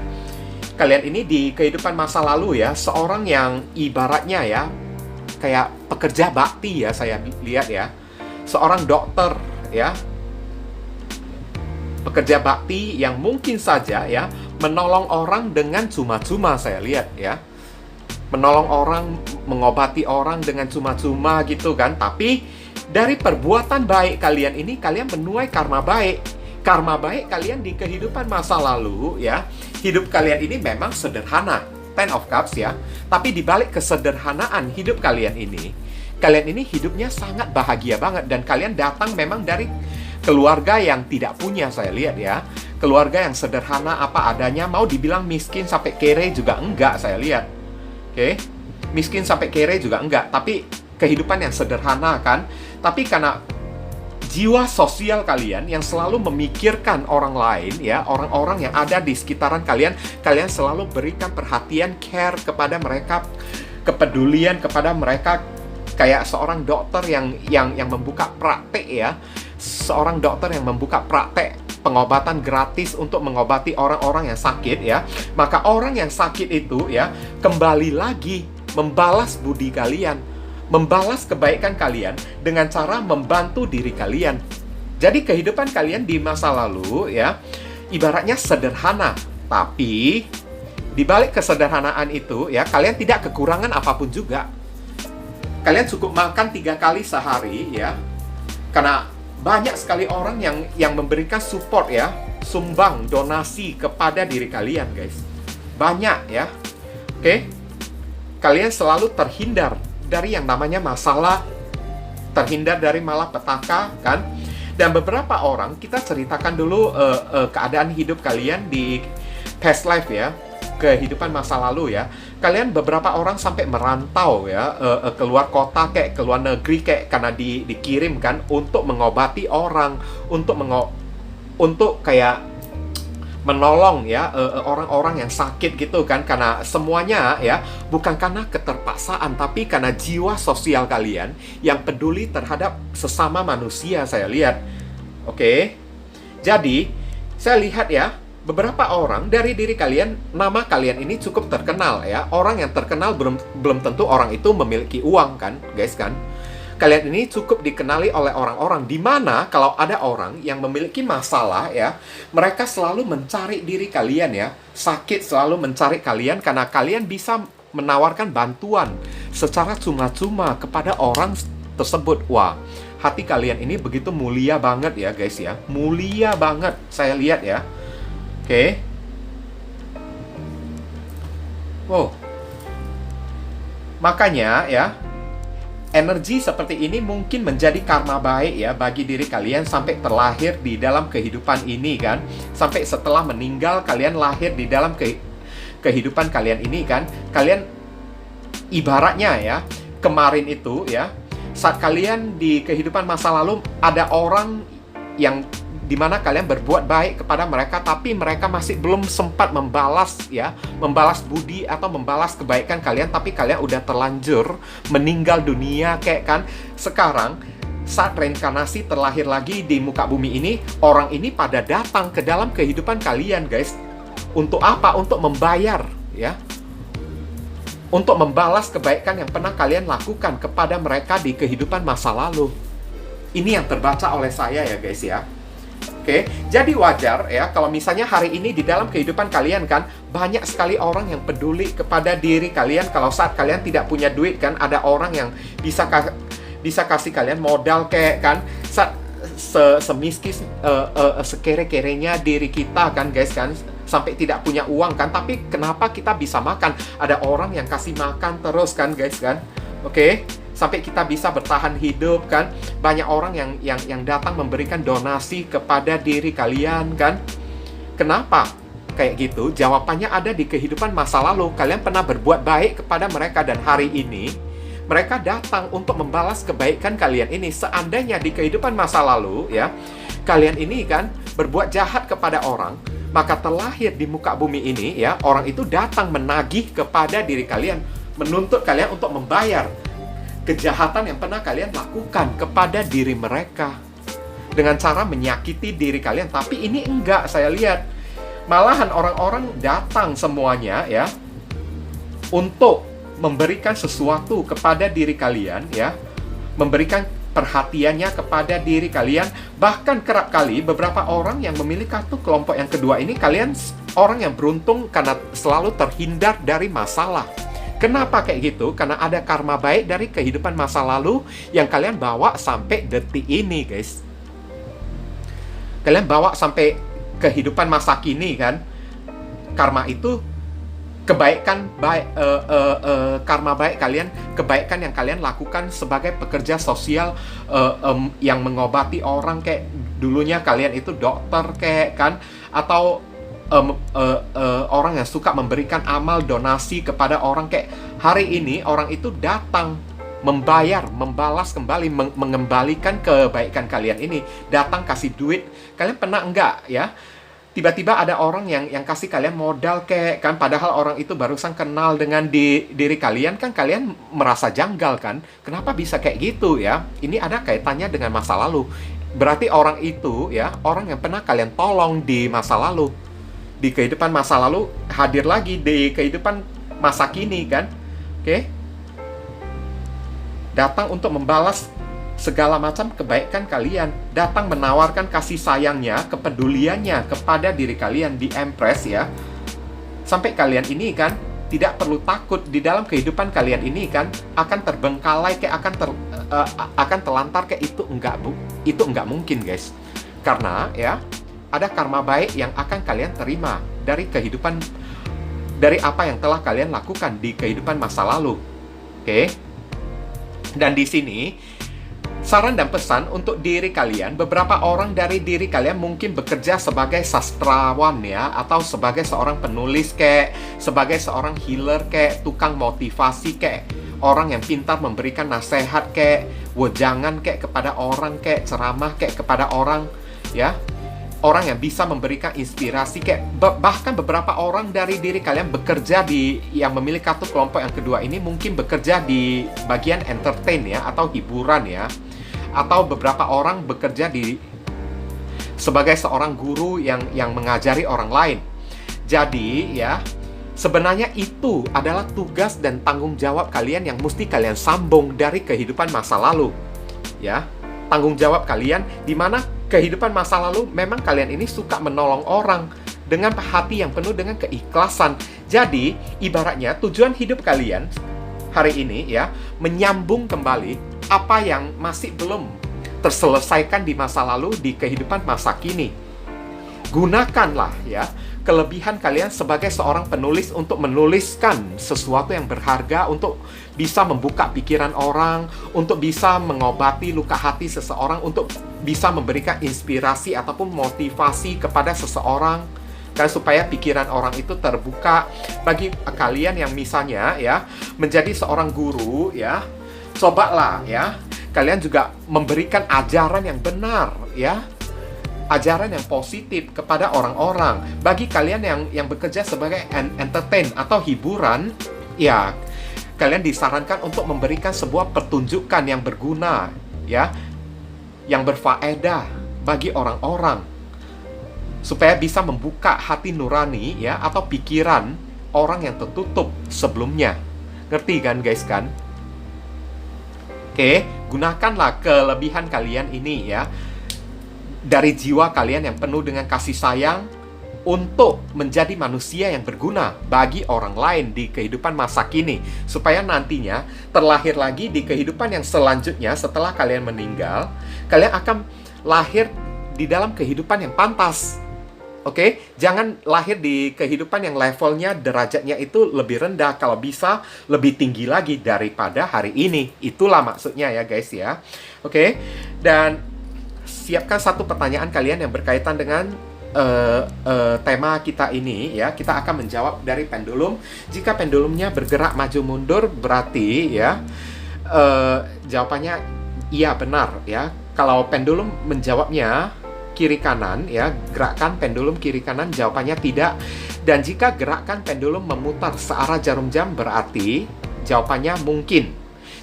kalian ini di kehidupan masa lalu ya, seorang yang ibaratnya ya, kayak pekerja bakti ya, saya lihat ya. Seorang dokter ya, pekerja bakti yang mungkin saja ya, menolong orang dengan cuma-cuma saya lihat ya. Menolong orang, mengobati orang dengan cuma-cuma gitu kan. Tapi dari perbuatan baik kalian ini, kalian menuai karma baik. Karma baik kalian di kehidupan masa lalu ya. Hidup kalian ini memang sederhana, Ten of Cups ya. Tapi dibalik kesederhanaan hidup kalian ini hidupnya sangat bahagia banget. Dan kalian datang memang dari keluarga yang tidak punya, saya lihat ya. Keluarga yang sederhana apa adanya, mau dibilang miskin sampai kere juga enggak, saya lihat. Oke, miskin sampai kere juga enggak, tapi kehidupan yang sederhana kan. Tapi karena jiwa sosial kalian yang selalu memikirkan orang lain ya, orang-orang yang ada di sekitaran kalian, kalian selalu berikan perhatian, care kepada mereka, kepedulian kepada mereka, kayak seorang dokter yang membuka praktek ya. Seorang dokter yang membuka praktek pengobatan gratis untuk mengobati orang-orang yang sakit ya. Maka orang yang sakit itu ya kembali lagi membalas budi kalian, membalas kebaikan kalian dengan cara membantu diri kalian. Jadi kehidupan kalian di masa lalu ya ibaratnya sederhana, tapi di balik kesederhanaan itu ya kalian tidak kekurangan apapun juga. Kalian cukup makan 3 kali sehari ya. Karena banyak sekali orang yang memberikan support ya, sumbang, donasi kepada diri kalian guys. Banyak ya. Oke. Kalian selalu terhindar dari yang namanya masalah, terhindar dari malapetaka kan. Dan beberapa orang, kita ceritakan dulu keadaan hidup kalian di past life ya, kehidupan masa lalu ya. Kalian beberapa orang sampai merantau ya, keluar kota kayak keluar negeri kayak karena dikirim kan untuk mengobati orang, untuk kayak menolong ya orang-orang yang sakit gitu kan. Karena semuanya ya bukan karena keterpaksaan, tapi karena jiwa sosial kalian yang peduli terhadap sesama manusia, saya lihat. Oke. Jadi saya lihat ya, beberapa orang dari diri kalian, nama kalian ini cukup terkenal ya. Orang yang terkenal belum tentu orang itu memiliki uang kan, guys kan. Kalian ini cukup dikenali oleh orang-orang, di mana kalau ada orang yang memiliki masalah ya, mereka selalu mencari diri kalian ya. Sakit selalu mencari kalian karena kalian bisa menawarkan bantuan secara cuma-cuma kepada orang tersebut. Wah, hati kalian ini begitu mulia banget ya guys ya. Mulia banget saya lihat ya. Oke. Wow. Makanya ya, energi seperti ini mungkin menjadi karma baik ya bagi diri kalian sampai terlahir di dalam kehidupan ini kan. Sampai setelah meninggal kalian lahir di dalam kehidupan kalian ini kan. Kalian ibaratnya ya, kemarin itu ya, saat kalian di kehidupan masa lalu ada orang yang dimana kalian berbuat baik kepada mereka, tapi mereka masih belum sempat membalas ya, membalas budi atau membalas kebaikan kalian, tapi kalian udah terlanjur meninggal dunia kayak kan. Sekarang saat reinkarnasi terlahir lagi di muka bumi ini, orang ini pada datang ke dalam kehidupan kalian guys. Untuk apa? Untuk membayar ya, untuk membalas kebaikan yang pernah kalian lakukan kepada mereka di kehidupan masa lalu. Ini yang terbaca oleh saya ya guys ya. Oke, jadi wajar ya kalau misalnya hari ini di dalam kehidupan kalian kan banyak sekali orang yang peduli kepada diri kalian. Kalau saat kalian tidak punya duit kan, ada orang yang bisa kasih kalian modal kayak kan. Saat semiskin sekere-kerenya diri kita kan guys kan, sampai tidak punya uang kan, tapi kenapa kita bisa makan? Ada orang yang kasih makan terus kan guys kan. Oke. Sampai kita bisa bertahan hidup kan. Banyak orang yang datang memberikan donasi kepada diri kalian kan. Kenapa kayak gitu? Jawabannya ada di kehidupan masa lalu. Kalian pernah berbuat baik kepada mereka, dan hari ini mereka datang untuk membalas kebaikan kalian ini. Seandainya di kehidupan masa lalu ya, kalian ini kan berbuat jahat kepada orang, maka terlahir di muka bumi ini ya, orang itu datang menagih kepada diri kalian, menuntut kalian untuk membayar kejahatan yang pernah kalian lakukan kepada diri mereka. dengan cara menyakiti diri kalian. Tapi ini enggak, saya lihat. Malahan orang-orang datang semuanya ya untuk memberikan sesuatu kepada diri kalian ya, memberikan perhatiannya kepada diri kalian. Bahkan kerap kali beberapa orang yang memilih kartu kelompok yang kedua ini, kalian orang yang beruntung karena selalu terhindar dari masalah. Kenapa kayak gitu? Karena ada karma baik dari kehidupan masa lalu yang kalian bawa sampai detik ini, guys. Kalian bawa sampai kehidupan masa kini kan. Karma itu kebaikan baik, karma baik kalian, kebaikan yang kalian lakukan sebagai pekerja sosial yang mengobati orang, kayak dulunya kalian itu dokter kayak kan, atau orang yang suka memberikan amal donasi kepada orang, kayak hari ini orang itu datang membayar, membalas kembali, mengembalikan kebaikan kalian ini, datang kasih duit. Kalian pernah enggak ya, tiba-tiba ada orang yang kasih kalian modal kayak kan, padahal orang itu barusan kenal dengan diri kalian kan, kalian merasa janggal kan, kenapa bisa kayak gitu ya. Ini ada kaitannya dengan masa lalu. Berarti orang itu ya, orang yang pernah kalian tolong di masa lalu, di kehidupan masa lalu, hadir lagi di kehidupan masa kini kan. Oke? Datang untuk membalas segala macam kebaikan kalian, datang menawarkan kasih sayangnya, kepeduliannya kepada diri kalian di Empress ya. Sampai kalian ini kan tidak perlu takut di dalam kehidupan kalian ini kan akan terbengkalai, kayak akan telantar, kayak itu enggak mungkin, guys. Karena ya ada karma baik yang akan kalian terima dari kehidupan, dari apa yang telah kalian lakukan di kehidupan masa lalu. Oke? Dan di sini saran dan pesan untuk diri kalian, beberapa orang dari diri kalian mungkin bekerja sebagai sastrawan ya, atau sebagai seorang penulis kayak, sebagai seorang healer kayak, tukang motivasi kayak, orang yang pintar memberikan nasihat kayak, wejangan kayak kepada orang, kayak ceramah kayak kepada orang ya. Orang yang bisa memberikan inspirasi kayak, bahkan beberapa orang dari diri kalian bekerja di, yang memilih kartu kelompok yang kedua ini mungkin bekerja di bagian entertain ya, atau hiburan ya. Atau beberapa orang bekerja di sebagai seorang guru yang mengajari orang lain. Jadi ya, sebenarnya itu adalah tugas dan tanggung jawab kalian yang mesti kalian sambung dari kehidupan masa lalu. Ya, tanggung jawab kalian di mana kehidupan masa lalu memang kalian ini suka menolong orang dengan hati yang penuh dengan keikhlasan. Jadi, ibaratnya tujuan hidup kalian hari ini ya, menyambung kembali apa yang masih belum terselesaikan di masa lalu di kehidupan masa kini. Gunakanlah ya kelebihan kalian sebagai seorang penulis untuk menuliskan sesuatu yang berharga, untuk bisa membuka pikiran orang, untuk bisa mengobati luka hati seseorang, untuk bisa memberikan inspirasi ataupun motivasi kepada seseorang, kan, supaya pikiran orang itu terbuka. Bagi kalian yang misalnya ya menjadi seorang guru ya, cobalah ya kalian juga memberikan ajaran yang benar ya, ajaran yang positif kepada orang-orang. Bagi kalian yang bekerja sebagai entertain atau hiburan ya, kalian disarankan untuk memberikan sebuah pertunjukan yang berguna ya, yang berfaedah bagi orang-orang, supaya bisa membuka hati nurani ya, atau pikiran orang yang tertutup sebelumnya. Ngerti kan guys kan? Oke, gunakanlah kelebihan kalian ini ya, dari jiwa kalian yang penuh dengan kasih sayang, untuk menjadi manusia yang berguna bagi orang lain di kehidupan masa kini, supaya nantinya terlahir lagi di kehidupan yang selanjutnya setelah kalian meninggal, kalian akan lahir di dalam kehidupan yang pantas. Oke, jangan lahir di kehidupan yang levelnya, derajatnya itu lebih rendah, kalau bisa lebih tinggi lagi daripada hari ini. Itulah maksudnya ya guys ya. Oke, dan siapkan satu pertanyaan kalian yang berkaitan dengan tema kita ini ya. Kita akan menjawab dari pendulum. Jika pendulumnya bergerak maju mundur, berarti ya jawabannya iya, benar ya. Kalau pendulum menjawabnya kiri kanan ya, gerakan pendulum kiri kanan, jawabannya tidak. Dan jika gerakan pendulum memutar searah jarum jam, berarti jawabannya mungkin.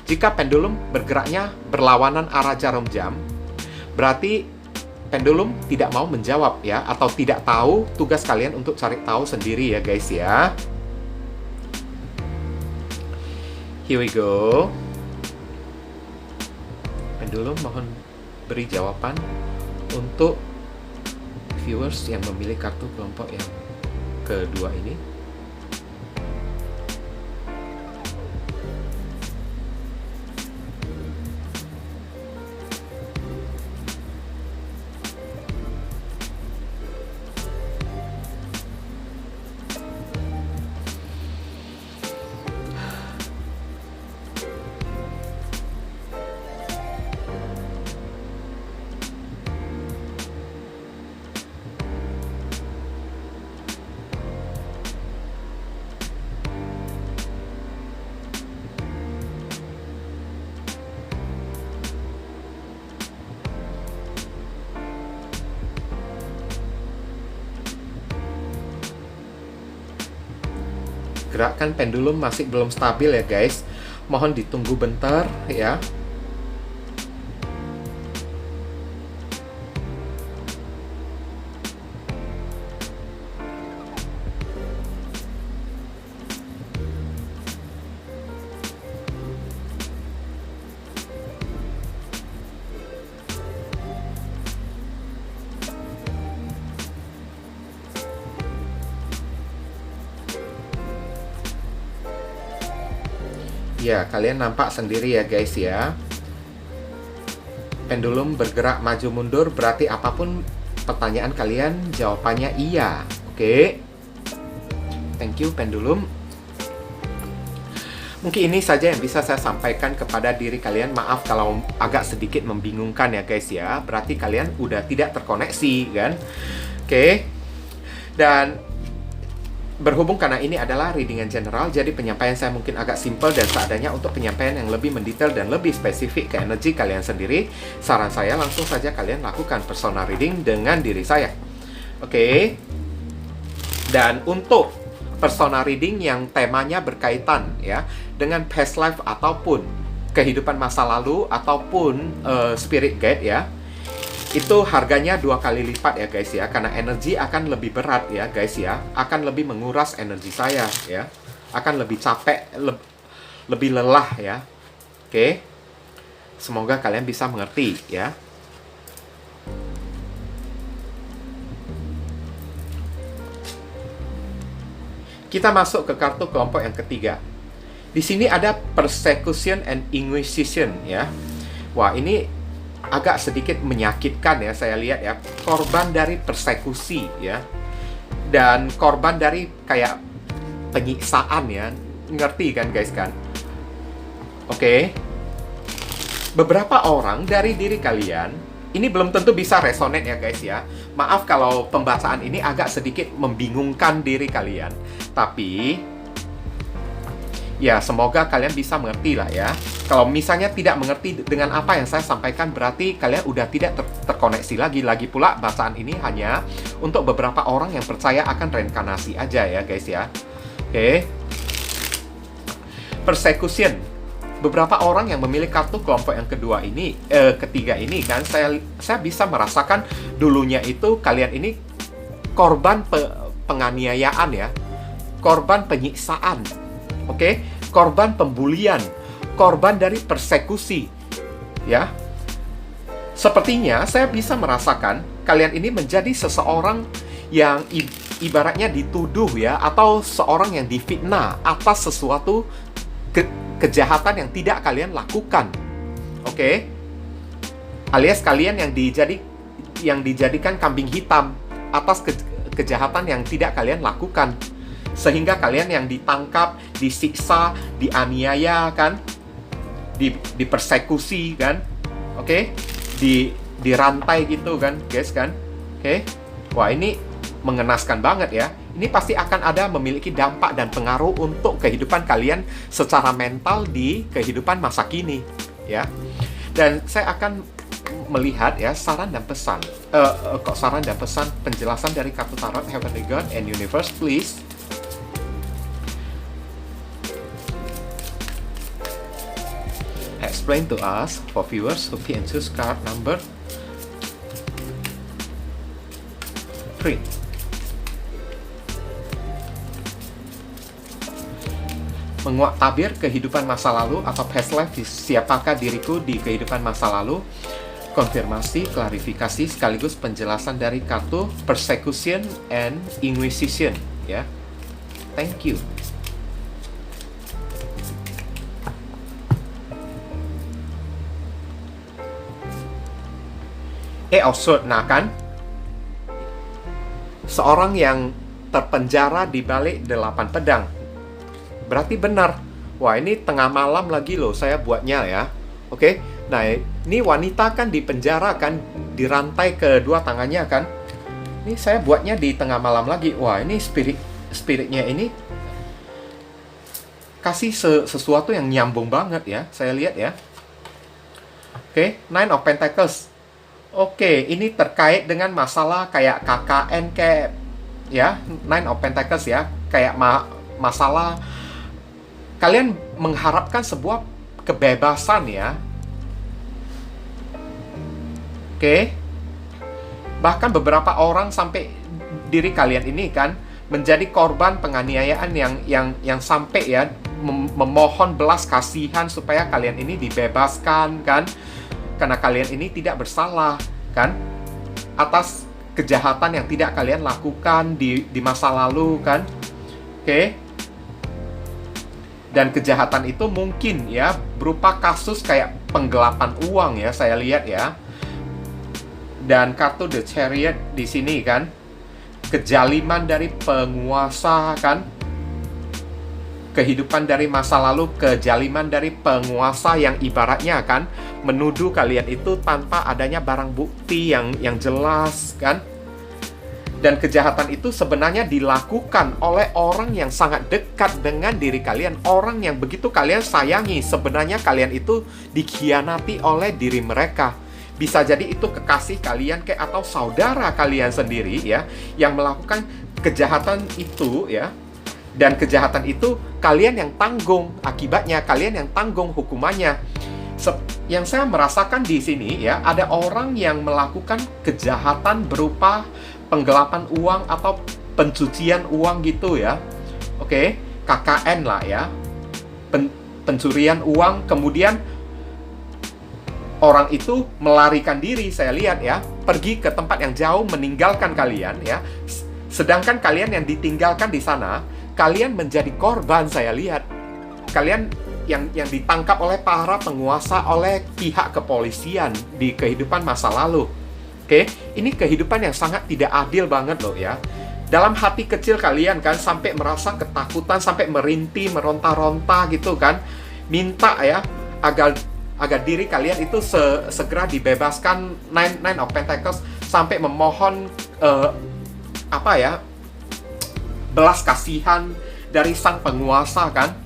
Jika pendulum bergeraknya berlawanan arah jarum jam, berarti pendulum tidak mau menjawab ya, atau tidak tahu. Tugas kalian untuk cari tahu sendiri ya guys ya. Here we go. Pendulum mohon beri jawaban untuk viewers yang memilih kartu kelompok yang kedua ini. Gerakan pendulum masih belum stabil ya guys. Mohon ditunggu bentar ya. Ya, kalian nampak sendiri ya guys ya. Pendulum bergerak maju mundur, berarti apapun pertanyaan kalian jawabannya iya. Oke. Thank you pendulum. Mungkin ini saja yang bisa saya sampaikan kepada diri kalian. Maaf kalau agak sedikit membingungkan ya guys ya. Berarti kalian udah tidak terkoneksi kan. Oke. Dan berhubung karena ini adalah readingan general, jadi penyampaian saya mungkin agak simple dan seadanya. Untuk penyampaian yang lebih mendetail dan lebih spesifik ke energi kalian sendiri, saran saya langsung saja kalian lakukan personal reading dengan diri saya. Oke. Dan untuk personal reading yang temanya berkaitan ya dengan past life ataupun kehidupan masa lalu ataupun spirit guide ya, itu harganya 2 kali lipat ya guys ya, karena energi akan lebih berat ya guys ya, akan lebih menguras energi saya ya, akan lebih capek, lebih lelah ya. Oke, semoga kalian bisa mengerti ya. Kita masuk ke kartu kelompok yang ketiga. Di sini ada persecution and inquisition ya. Wah, ini agak sedikit menyakitkan ya, saya lihat ya. Korban dari persekusi ya, dan korban dari kayak penyiksaan ya. Ngerti kan guys kan? Oke. Beberapa orang dari diri kalian, ini belum tentu bisa resonate ya guys ya. Maaf kalau pembacaan ini agak sedikit membingungkan diri kalian, tapi ya semoga kalian bisa mengerti lah ya. Kalau misalnya tidak mengerti dengan apa yang saya sampaikan, berarti kalian udah tidak terkoneksi lagi. Lagi pula bacaan ini hanya untuk beberapa orang yang percaya akan reinkarnasi aja ya guys ya. Oke. Persecution. Beberapa orang yang memilih kartu kelompok yang kedua ini, ketiga ini kan, saya bisa merasakan dulunya itu kalian ini korban penganiayaan ya. Korban penyiksaan. Oke, korban pembulian, korban dari persekusi, ya. Sepertinya saya bisa merasakan kalian ini menjadi seseorang yang ibaratnya dituduh ya, atau seorang yang difitnah atas sesuatu kejahatan yang tidak kalian lakukan. Oke, alias kalian yang dijadikan kambing hitam atas kejahatan yang tidak kalian lakukan. Sehingga kalian yang ditangkap, disiksa, dianiaya kan, dipersekusi kan, oke, dirantai gitu kan, guys kan, oke. Wah, ini mengenaskan banget ya. Ini pasti akan ada memiliki dampak dan pengaruh untuk kehidupan kalian secara mental di kehidupan masa kini, ya. Dan saya akan melihat ya saran dan pesan, saran dan pesan penjelasan dari kartu tarot Heavenly God and Universe, please. Explain to us for viewers who pick and choose card number 3. Menguak tabir kehidupan masa lalu atau past life, siapakah diriku di kehidupan masa lalu? Konfirmasi, klarifikasi, sekaligus penjelasan dari kartu Persecution and Inquisition, ya. Thank you. Absurd, nah kan? Seorang yang terpenjara di balik 8 pedang. Berarti benar. Wah, ini tengah malam lagi loh saya buatnya ya. Oke. Nah, ini wanita kan di penjara kan, dirantai kedua tangannya kan. Ini saya buatnya di tengah malam lagi. Wah, ini spiritnya ini kasih sesuatu yang nyambung banget ya. Saya lihat ya. Oke, Nine of Pentacles. Oke, ini terkait dengan masalah kayak KKN kayak ya, Nine of Pentacles ya, kayak masalah kalian mengharapkan sebuah kebebasan ya. Oke. Bahkan beberapa orang sampai diri kalian ini kan menjadi korban penganiayaan yang sampai ya memohon belas kasihan supaya kalian ini dibebaskan kan, karena kalian ini tidak bersalah kan atas kejahatan yang tidak kalian lakukan di masa lalu kan. Oke. Dan kejahatan itu mungkin ya berupa kasus kayak penggelapan uang ya, saya lihat ya. Dan kartu The Chariot di sini kan, kejaliman dari penguasa kan, kehidupan dari masa lalu, kejaliman dari penguasa yang ibaratnya kan menuduh kalian itu tanpa adanya barang bukti yang jelas kan. Dan kejahatan itu sebenarnya dilakukan oleh orang yang sangat dekat dengan diri kalian, orang yang begitu kalian sayangi. Sebenarnya kalian itu dikhianati oleh diri mereka. Bisa jadi itu kekasih kalian atau saudara kalian sendiri ya, yang melakukan kejahatan itu ya. Dan kejahatan itu kalian yang tanggung akibatnya, kalian yang tanggung hukumannya. Yang saya merasakan di sini ya, ada orang yang melakukan kejahatan berupa penggelapan uang atau pencucian uang gitu ya. Oke, KKN lah ya. Pencurian uang, kemudian orang itu melarikan diri, saya lihat ya, pergi ke tempat yang jauh meninggalkan kalian ya. Sedangkan kalian yang ditinggalkan di sana, kalian menjadi korban, saya lihat. Kalian yang ditangkap oleh para penguasa, oleh pihak kepolisian di kehidupan masa lalu. Oke, ini kehidupan yang sangat tidak adil banget loh ya. Dalam hati kecil kalian kan sampai merasa ketakutan, sampai merintih, meronta-ronta gitu kan. Minta ya agar diri kalian itu segera dibebaskan. Nine of Pentacles sampai memohon belas kasihan dari sang penguasa kan.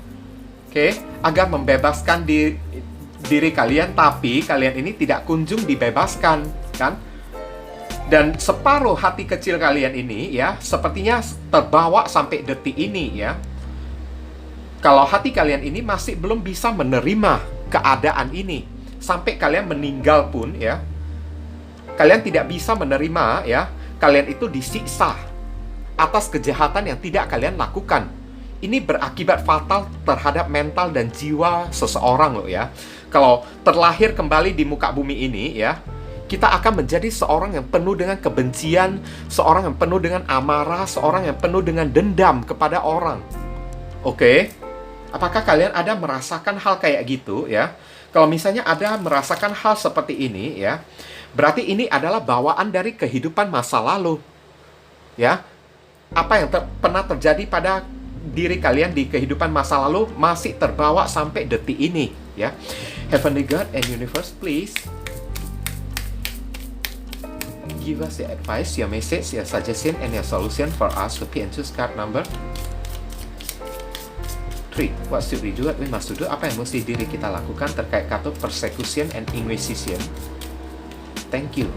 Oke, agar membebaskan diri kalian, tapi kalian ini tidak kunjung dibebaskan kan. Dan separuh hati kecil kalian ini ya, sepertinya terbawa sampai detik ini ya. Kalau hati kalian ini masih belum bisa menerima keadaan ini, sampai kalian meninggal pun ya, kalian tidak bisa menerima ya, kalian itu disiksa atas kejahatan yang tidak kalian lakukan. Ini berakibat fatal terhadap mental dan jiwa seseorang loh ya. Kalau terlahir kembali di muka bumi ini ya, kita akan menjadi seorang yang penuh dengan kebencian, seorang yang penuh dengan amarah, seorang yang penuh dengan dendam kepada orang. Oke? Apakah kalian ada merasakan hal kayak gitu ya? Kalau misalnya ada merasakan hal seperti ini ya, berarti ini adalah bawaan dari kehidupan masa lalu. Ya. Apa yang pernah terjadi pada diri kalian di kehidupan masa lalu masih terbawa sampai detik ini ya. Heavenly God and Universe, please give us your advice, your message, your suggestion, and your solution for us to pick and choose card number 3. What should we do? What we must do? Apa yang mesti diri kita lakukan terkait kartu Persecution and Inquisition? Thank you.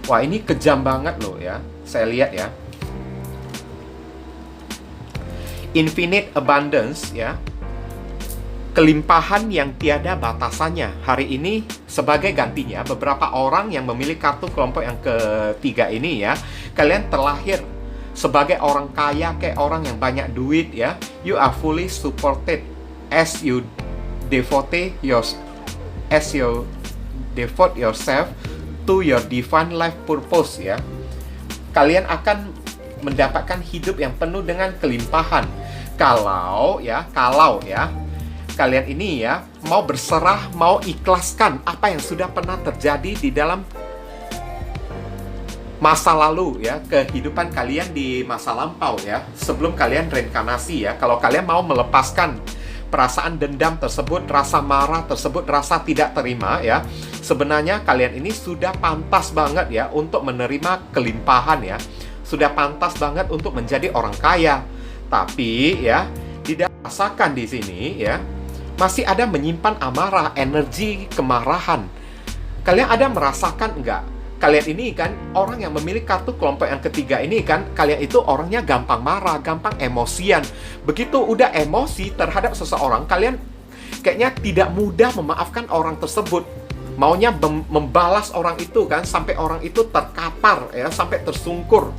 Wah, ini kejam banget loh ya. Saya lihat ya. Infinite Abundance ya. kelimpahan yang tiada batasannya. Hari ini sebagai gantinya, beberapa orang yang memilih kartu kelompok yang ketiga ini ya, kalian terlahir sebagai orang kaya, kayak orang yang banyak duit ya. You are fully supported as you devote yourself to your divine life purpose ya. Kalian akan mendapatkan hidup yang penuh dengan kelimpahan. Kalau ya, kalian ini ya mau berserah, mau ikhlaskan apa yang sudah pernah terjadi di dalam masa lalu ya, kehidupan kalian di masa lampau ya, sebelum kalian reinkarnasi ya. Kalau kalian mau melepaskan perasaan dendam tersebut, rasa marah tersebut, rasa tidak terima ya, sebenarnya kalian ini sudah pantas banget ya untuk menerima kelimpahan ya. Sudah pantas banget untuk menjadi orang kaya. Tapi ya, tidak rasakan di sini ya, masih ada menyimpan amarah, energi kemarahan. Kalian ada merasakan enggak? Kalian ini kan orang yang memilih kartu kelompok yang ketiga ini kan, kalian itu orangnya gampang marah, gampang emosian. Begitu udah emosi terhadap seseorang, kalian kayaknya tidak mudah memaafkan orang tersebut. Maunya membalas orang itu kan, sampai orang itu terkapar ya, sampai tersungkur,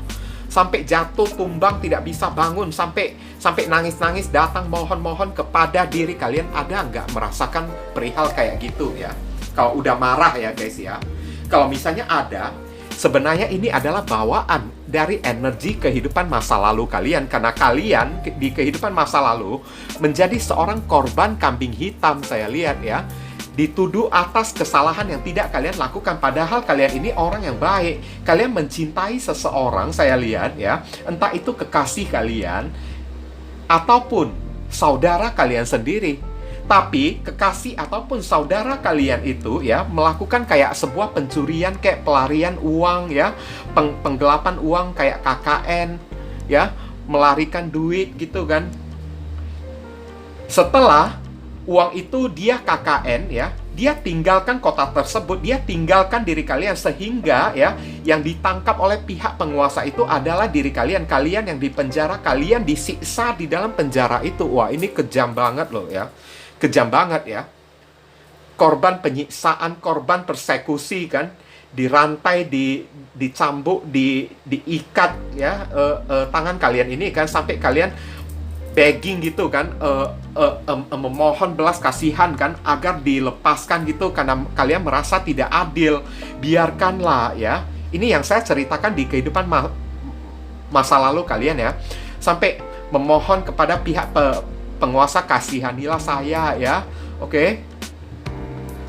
sampai jatuh tumbang tidak bisa bangun, sampai nangis-nangis datang mohon-mohon kepada diri kalian. Ada nggak merasakan perihal kayak gitu ya? Kalau udah marah ya guys ya. Kalau misalnya ada, sebenarnya ini adalah bawaan dari energi kehidupan masa lalu kalian. Karena kalian di kehidupan masa lalu menjadi seorang korban kambing hitam, saya lihat ya. Dituduh atas kesalahan yang tidak kalian lakukan. Padahal kalian ini orang yang baik. Kalian mencintai seseorang, saya lihat ya. Entah itu kekasih kalian ataupun saudara kalian sendiri. Tapi kekasih ataupun saudara kalian itu ya melakukan kayak sebuah pencurian, kayak pelarian uang ya, penggelapan uang kayak KKN ya, melarikan duit gitu kan. Setelah uang itu dia KKN ya, dia tinggalkan kota tersebut, dia tinggalkan diri kalian, sehingga ya yang ditangkap oleh pihak penguasa itu adalah diri kalian. Kalian yang dipenjara, kalian disiksa di dalam penjara itu. Wah, ini kejam banget loh ya. Kejam banget ya. Korban penyiksaan, korban persekusi kan, dirantai, dicambuk, diikat ya tangan kalian ini kan, sampai kalian begging gitu kan, memohon belas kasihan kan agar dilepaskan gitu, karena kalian merasa tidak adil. Biarkanlah ya. Ini yang saya ceritakan di kehidupan masa lalu kalian ya. Sampai memohon kepada pihak penguasa, kasihanilah saya ya. Oke.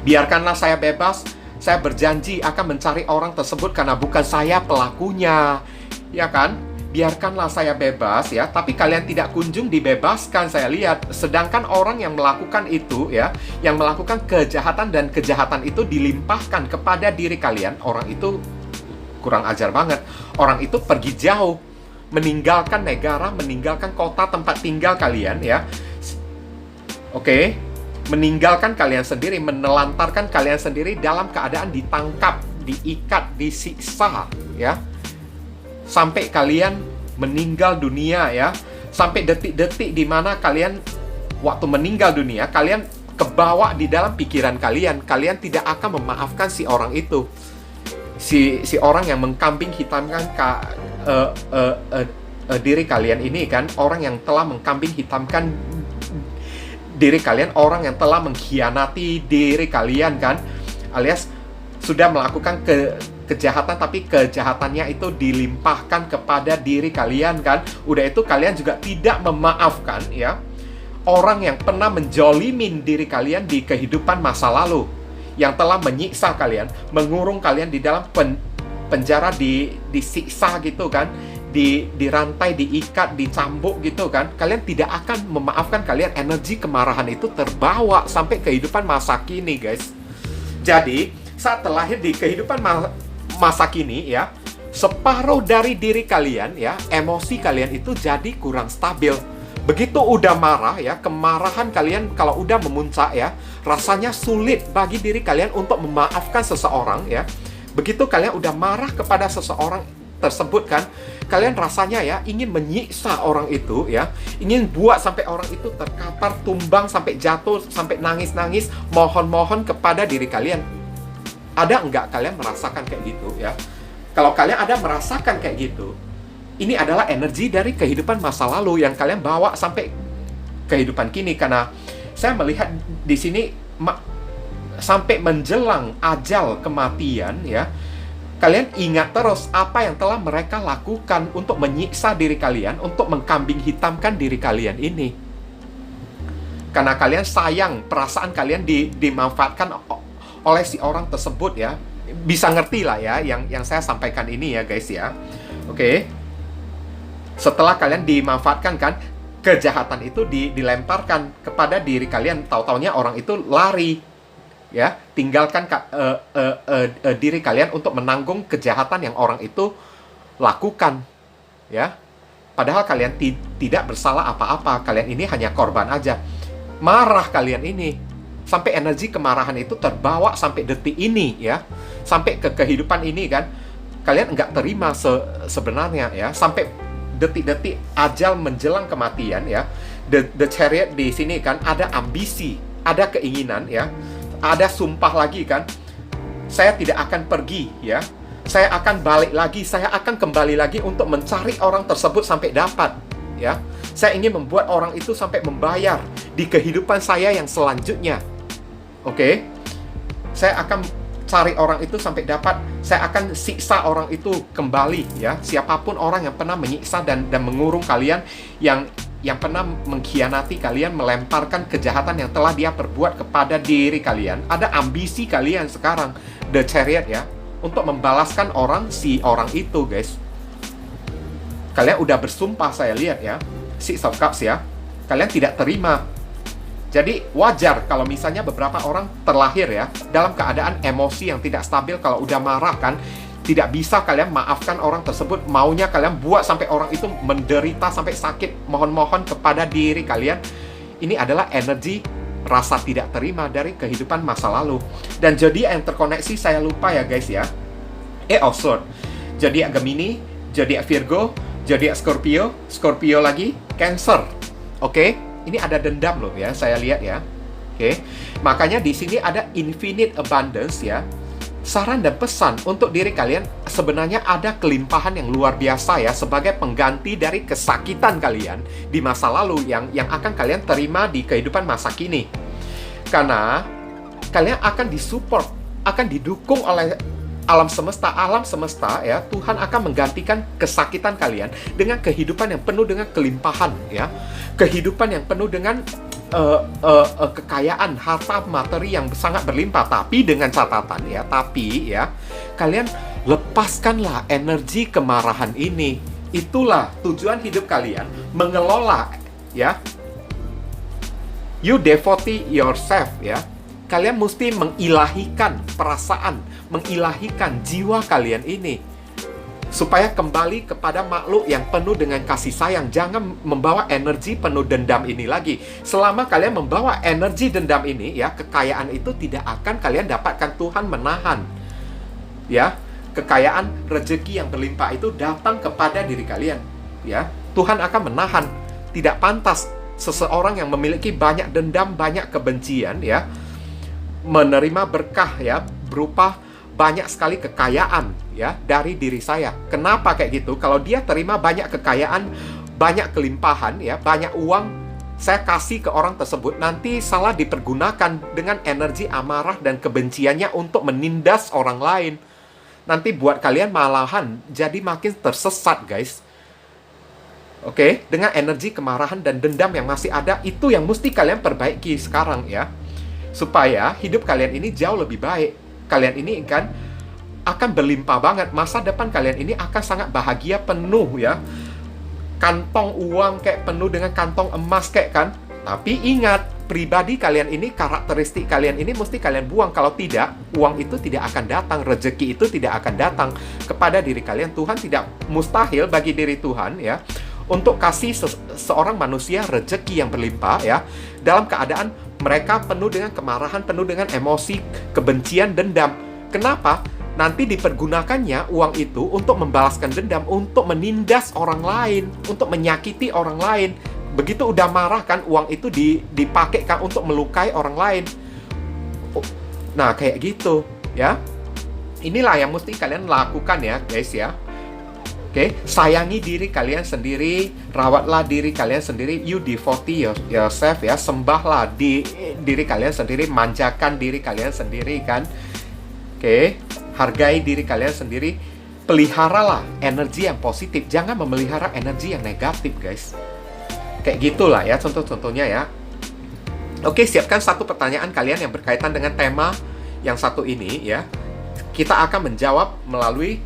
Biarkanlah saya bebas. Saya berjanji akan mencari orang tersebut karena bukan saya pelakunya. Ya kan? Biarkanlah saya bebas ya, tapi kalian tidak kunjung dibebaskan, saya lihat. Sedangkan orang yang melakukan itu ya, yang melakukan kejahatan, dan kejahatan itu dilimpahkan kepada diri kalian, orang itu kurang ajar banget. Orang itu pergi jauh, meninggalkan negara, meninggalkan kota tempat tinggal kalian ya. Oke, meninggalkan kalian sendiri, menelantarkan kalian sendiri dalam keadaan ditangkap, diikat, disiksa ya. Sampai kalian meninggal dunia ya. Sampai detik-detik di mana kalian waktu meninggal dunia, kalian kebawa di dalam pikiran kalian. Kalian tidak akan memaafkan si orang itu. Si orang yang mengkambing hitamkan diri kalian ini kan, orang yang telah mengkambing hitamkan diri kalian, orang yang telah mengkhianati diri kalian kan, alias sudah melakukan kejahatan, tapi kejahatannya itu dilimpahkan kepada diri kalian kan. Udah itu kalian juga tidak memaafkan ya orang yang pernah menjolimin diri kalian di kehidupan masa lalu, yang telah menyiksa kalian, mengurung kalian di dalam penjara, disiksa gitu kan, dirantai, diikat, dicambuk gitu kan. Kalian tidak akan memaafkan. Kalian energi kemarahan itu terbawa sampai kehidupan masa kini guys. Jadi saat terlahir di kehidupan masa kini ya, separuh dari diri kalian ya, emosi kalian itu jadi kurang stabil. Begitu udah marah ya, kemarahan kalian kalau udah memuncak ya, rasanya sulit bagi diri kalian untuk memaafkan seseorang ya. Begitu kalian udah marah kepada seseorang tersebut kan, kalian rasanya ya ingin menyiksa orang itu ya, ingin buat sampai orang itu terkapar, tumbang, sampai jatuh, sampai nangis-nangis, mohon-mohon kepada diri kalian. Ada enggak kalian merasakan kayak gitu ya? Kalau kalian ada merasakan kayak gitu, ini adalah energi dari kehidupan masa lalu yang kalian bawa sampai kehidupan kini. Karena saya melihat di sini sampai menjelang ajal kematian ya, kalian ingat terus apa yang telah mereka lakukan untuk menyiksa diri kalian, untuk mengkambing hitamkan diri kalian ini. Karena kalian sayang, perasaan kalian dimanfaatkan oleh si orang tersebut ya. Bisa ngerti lah ya yang saya sampaikan ini ya guys ya. Oke. Setelah kalian dimanfaatkan kan, kejahatan itu dilemparkan kepada diri kalian. Tahu-taunya orang itu lari ya, tinggalkan diri kalian untuk menanggung kejahatan yang orang itu lakukan ya. Padahal kalian tidak bersalah apa-apa, kalian ini hanya korban aja. Marah kalian ini, sampai energi kemarahan itu terbawa sampai detik ini ya, sampai ke kehidupan ini kan, kalian nggak terima sebenarnya ya, sampai detik-detik ajal menjelang kematian ya. The Chariot di sini kan ada ambisi, ada keinginan ya, ada sumpah lagi kan, saya tidak akan pergi ya, saya akan balik lagi, saya akan kembali lagi untuk mencari orang tersebut sampai dapat ya. Saya ingin membuat orang itu sampai membayar di kehidupan saya yang selanjutnya. Oke? Saya akan cari orang itu sampai dapat, saya akan siksa orang itu kembali ya. Siapapun orang yang pernah menyiksa dan mengurung kalian, yang pernah mengkhianati kalian, melemparkan kejahatan yang telah dia perbuat kepada diri kalian. Ada ambisi kalian sekarang, The Chariot ya, untuk membalaskan si orang itu guys. Kalian udah bersumpah, saya lihat ya, Six of Cups ya, kalian tidak terima. Jadi wajar kalau misalnya beberapa orang terlahir ya dalam keadaan emosi yang tidak stabil. Kalau udah marah kan, tidak bisa kalian maafkan orang tersebut, maunya kalian buat sampai orang itu menderita sampai sakit, mohon-mohon kepada diri kalian. Ini adalah energi rasa tidak terima dari kehidupan masa lalu. Dan zodiak yang terkoneksi saya lupa ya guys ya, of Swords, zodiak Gemini, zodiak Virgo, zodiak Scorpio, Scorpio lagi, Cancer. Oke? Ini ada dendam loh ya, saya lihat ya. Oke. Makanya di sini ada infinite abundance ya. Saran dan pesan untuk diri kalian, sebenarnya ada kelimpahan yang luar biasa ya, sebagai pengganti dari kesakitan kalian di masa lalu yang akan kalian terima di kehidupan masa kini. Karena kalian akan disupport, akan didukung oleh alam semesta ya. Tuhan akan menggantikan kesakitan kalian dengan kehidupan yang penuh dengan kelimpahan ya, kehidupan yang penuh dengan kekayaan, harta materi yang sangat berlimpah. Tapi dengan catatan ya, kalian lepaskanlah energi kemarahan ini. Itulah tujuan hidup kalian, mengelola ya. You devotee yourself ya. Kalian mesti mengilahikan perasaan, mengilahikan jiwa kalian ini, supaya kembali kepada makhluk yang penuh dengan kasih sayang. Jangan membawa energi penuh dendam ini lagi. Selama kalian membawa energi dendam ini ya, kekayaan itu tidak akan kalian dapatkan. Tuhan menahan ya, kekayaan, rezeki yang berlimpah itu datang kepada diri kalian ya. Tuhan akan menahan. Tidak pantas seseorang yang memiliki banyak dendam, banyak kebencian ya, menerima berkah ya, berupa banyak sekali kekayaan ya dari diri saya. Kenapa kayak gitu? Kalau dia terima banyak kekayaan, banyak kelimpahan ya, banyak uang, saya kasih ke orang tersebut, nanti salah dipergunakan dengan energi amarah dan kebenciannya untuk menindas orang lain. Nanti buat kalian malahan jadi makin tersesat guys. Oke, dengan energi kemarahan dan dendam yang masih ada, itu yang mesti kalian perbaiki sekarang ya, supaya hidup kalian ini jauh lebih baik. Kalian ini kan akan berlimpah banget. Masa depan kalian ini akan sangat bahagia, penuh ya. Kantong uang kayak penuh dengan kantong emas kayak kan. Tapi ingat, pribadi kalian ini, karakteristik kalian ini mesti kalian buang. Kalau tidak, uang itu tidak akan datang, rezeki itu tidak akan datang kepada diri kalian. Tuhan tidak mustahil bagi diri Tuhan ya untuk kasih seorang manusia rezeki yang berlimpah ya, dalam keadaan mereka penuh dengan kemarahan, penuh dengan emosi, kebencian, dendam. Kenapa? nanti dipergunakannya uang itu untuk membalaskan dendam, untuk menindas orang lain, untuk menyakiti orang lain. Begitu udah marah kan, uang itu dipakai kan untuk melukai orang lain. Nah, kayak gitu ya. Inilah yang mesti kalian lakukan ya guys ya. Oke, sayangi diri kalian sendiri, rawatlah diri kalian sendiri, you devotee yourself ya, sembahlah diri kalian sendiri, manjakan diri kalian sendiri kan. Oke, hargai diri kalian sendiri, peliharalah energi yang positif, jangan memelihara energi yang negatif guys. Kayak gitulah ya contoh-contohnya ya. Oke, siapkan satu pertanyaan kalian yang berkaitan dengan tema yang satu ini ya. Kita akan menjawab melalui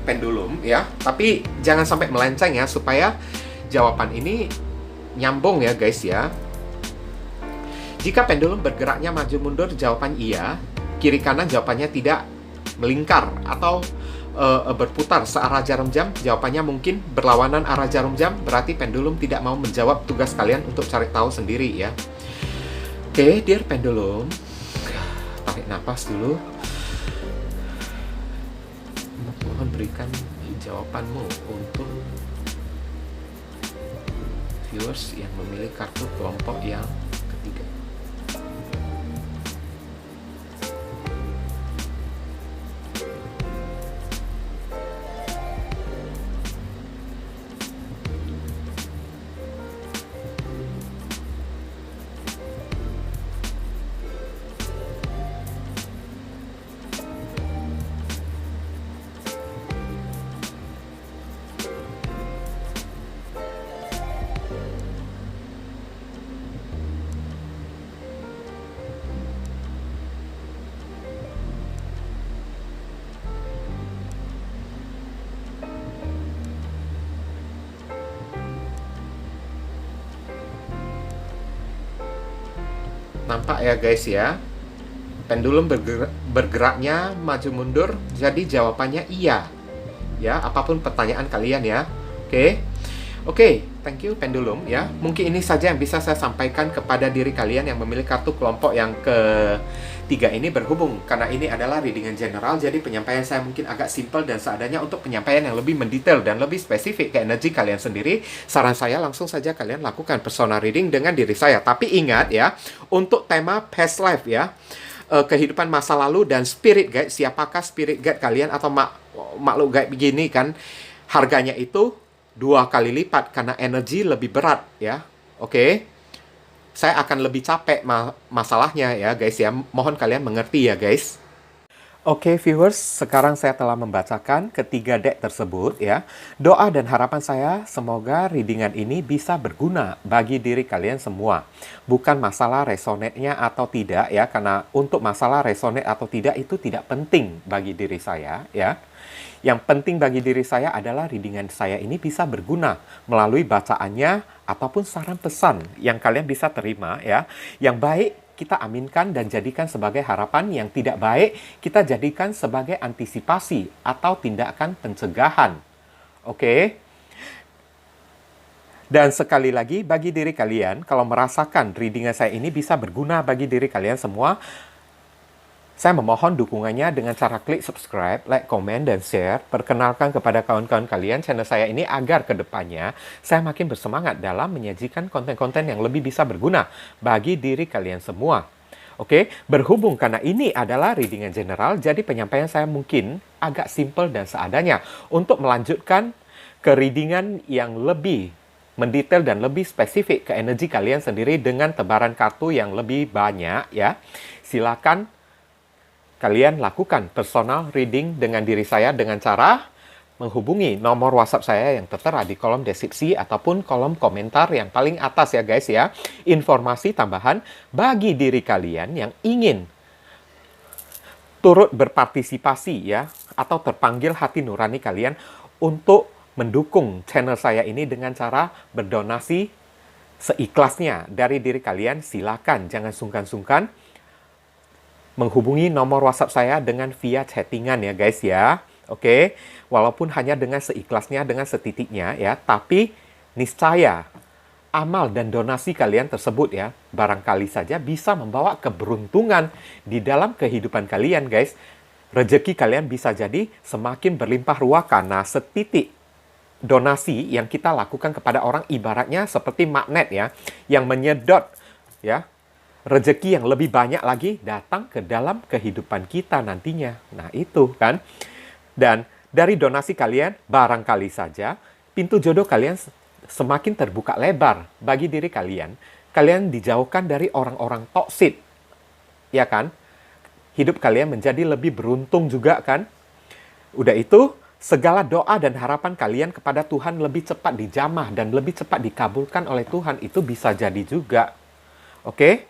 pendulum ya, tapi jangan sampai melenceng ya, supaya jawaban ini nyambung ya guys ya. Jika pendulum bergeraknya maju mundur, jawaban iya. Kiri kanan, jawabannya tidak. Melingkar atau berputar searah jarum jam, jawabannya mungkin berlawanan arah jarum jam, berarti pendulum tidak mau menjawab tugas kalian untuk cari tahu sendiri ya. Oke, dear pendulum, tarik nafas dulu. Mohon berikan jawabanmu untuk viewers yang memilih kartu kelompok yang ketiga. Nampak ya guys ya, pendulum bergeraknya maju mundur, jadi jawabannya iya ya, apapun pertanyaan kalian ya. Oke, thank you pendulum ya. Mungkin ini saja yang bisa saya sampaikan kepada diri kalian yang memilih kartu kelompok yang ketiga ini. Berhubung karena ini adalah readingan general, jadi penyampaian saya mungkin agak simpel dan seadanya. Untuk penyampaian yang lebih mendetail dan lebih spesifik ke energi kalian sendiri, saran saya langsung saja kalian lakukan personal reading dengan diri saya. Tapi ingat ya, untuk tema past life ya, kehidupan masa lalu dan spirit guide, siapakah spirit guide kalian atau makhluk guide begini kan, harganya itu 2 kali lipat karena energi lebih berat ya. Oke. Saya akan lebih capek masalahnya ya guys ya. Mohon kalian mengerti ya guys. Oke viewers, sekarang saya telah membacakan ketiga deck tersebut ya. Doa dan harapan saya semoga readingan ini bisa berguna bagi diri kalian semua. Bukan masalah resonate-nya atau tidak ya, karena untuk masalah resonate atau tidak itu tidak penting bagi diri saya ya. Yang penting bagi diri saya adalah readingan saya ini bisa berguna melalui bacaannya ataupun saran pesan yang kalian bisa terima ya. Yang baik kita aminkan dan jadikan sebagai harapan, yang tidak baik kita jadikan sebagai antisipasi atau tindakan pencegahan. Oke? Dan sekali lagi bagi diri kalian, kalau merasakan readingan saya ini bisa berguna bagi diri kalian semua, saya memohon dukungannya dengan cara klik subscribe, like, komen, dan share. Perkenalkan kepada kawan-kawan kalian channel saya ini agar ke depannya saya makin bersemangat dalam menyajikan konten-konten yang lebih bisa berguna bagi diri kalian semua. Oke, berhubung karena ini adalah readingan general, jadi penyampaian saya mungkin agak simple dan seadanya. Untuk melanjutkan ke readingan yang lebih mendetail dan lebih spesifik ke energi kalian sendiri dengan tebaran kartu yang lebih banyak ya, silakan kalian lakukan personal reading dengan diri saya dengan cara menghubungi nomor WhatsApp saya yang tertera di kolom deskripsi ataupun kolom komentar yang paling atas ya guys ya. Informasi tambahan bagi diri kalian yang ingin turut berpartisipasi ya, atau terpanggil hati nurani kalian untuk mendukung channel saya ini dengan cara berdonasi seikhlasnya dari diri kalian, silakan jangan sungkan-sungkan menghubungi nomor WhatsApp saya dengan via chattingan ya guys ya. Oke, walaupun hanya dengan seikhlasnya, dengan setitiknya ya, tapi niscaya amal dan donasi kalian tersebut ya, barangkali saja bisa membawa keberuntungan di dalam kehidupan kalian guys. Rezeki kalian bisa jadi semakin berlimpah ruah karena setitik donasi yang kita lakukan kepada orang ibaratnya seperti magnet ya, yang menyedot ya, rezeki yang lebih banyak lagi datang ke dalam kehidupan kita nantinya. Nah, itu kan. Dan dari donasi kalian, barangkali saja pintu jodoh kalian semakin terbuka lebar bagi diri kalian. Kalian dijauhkan dari orang-orang toksik. Ya kan? Hidup kalian menjadi lebih beruntung juga kan? Udah itu, segala doa dan harapan kalian kepada Tuhan lebih cepat dijamah dan lebih cepat dikabulkan oleh Tuhan. Itu bisa jadi juga. Oke?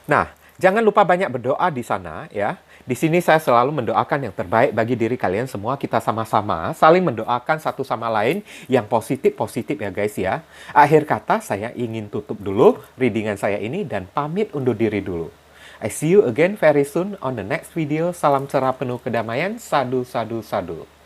Nah, jangan lupa banyak berdoa di sana ya. Di sini saya selalu mendoakan yang terbaik bagi diri kalian semua. Kita sama-sama saling mendoakan satu sama lain yang positif-positif ya guys ya. Akhir kata, saya ingin tutup dulu readingan saya ini dan pamit undur diri dulu. I see you again very soon on the next video. Salam cerah penuh kedamaian. Sadu, sadu, sadu.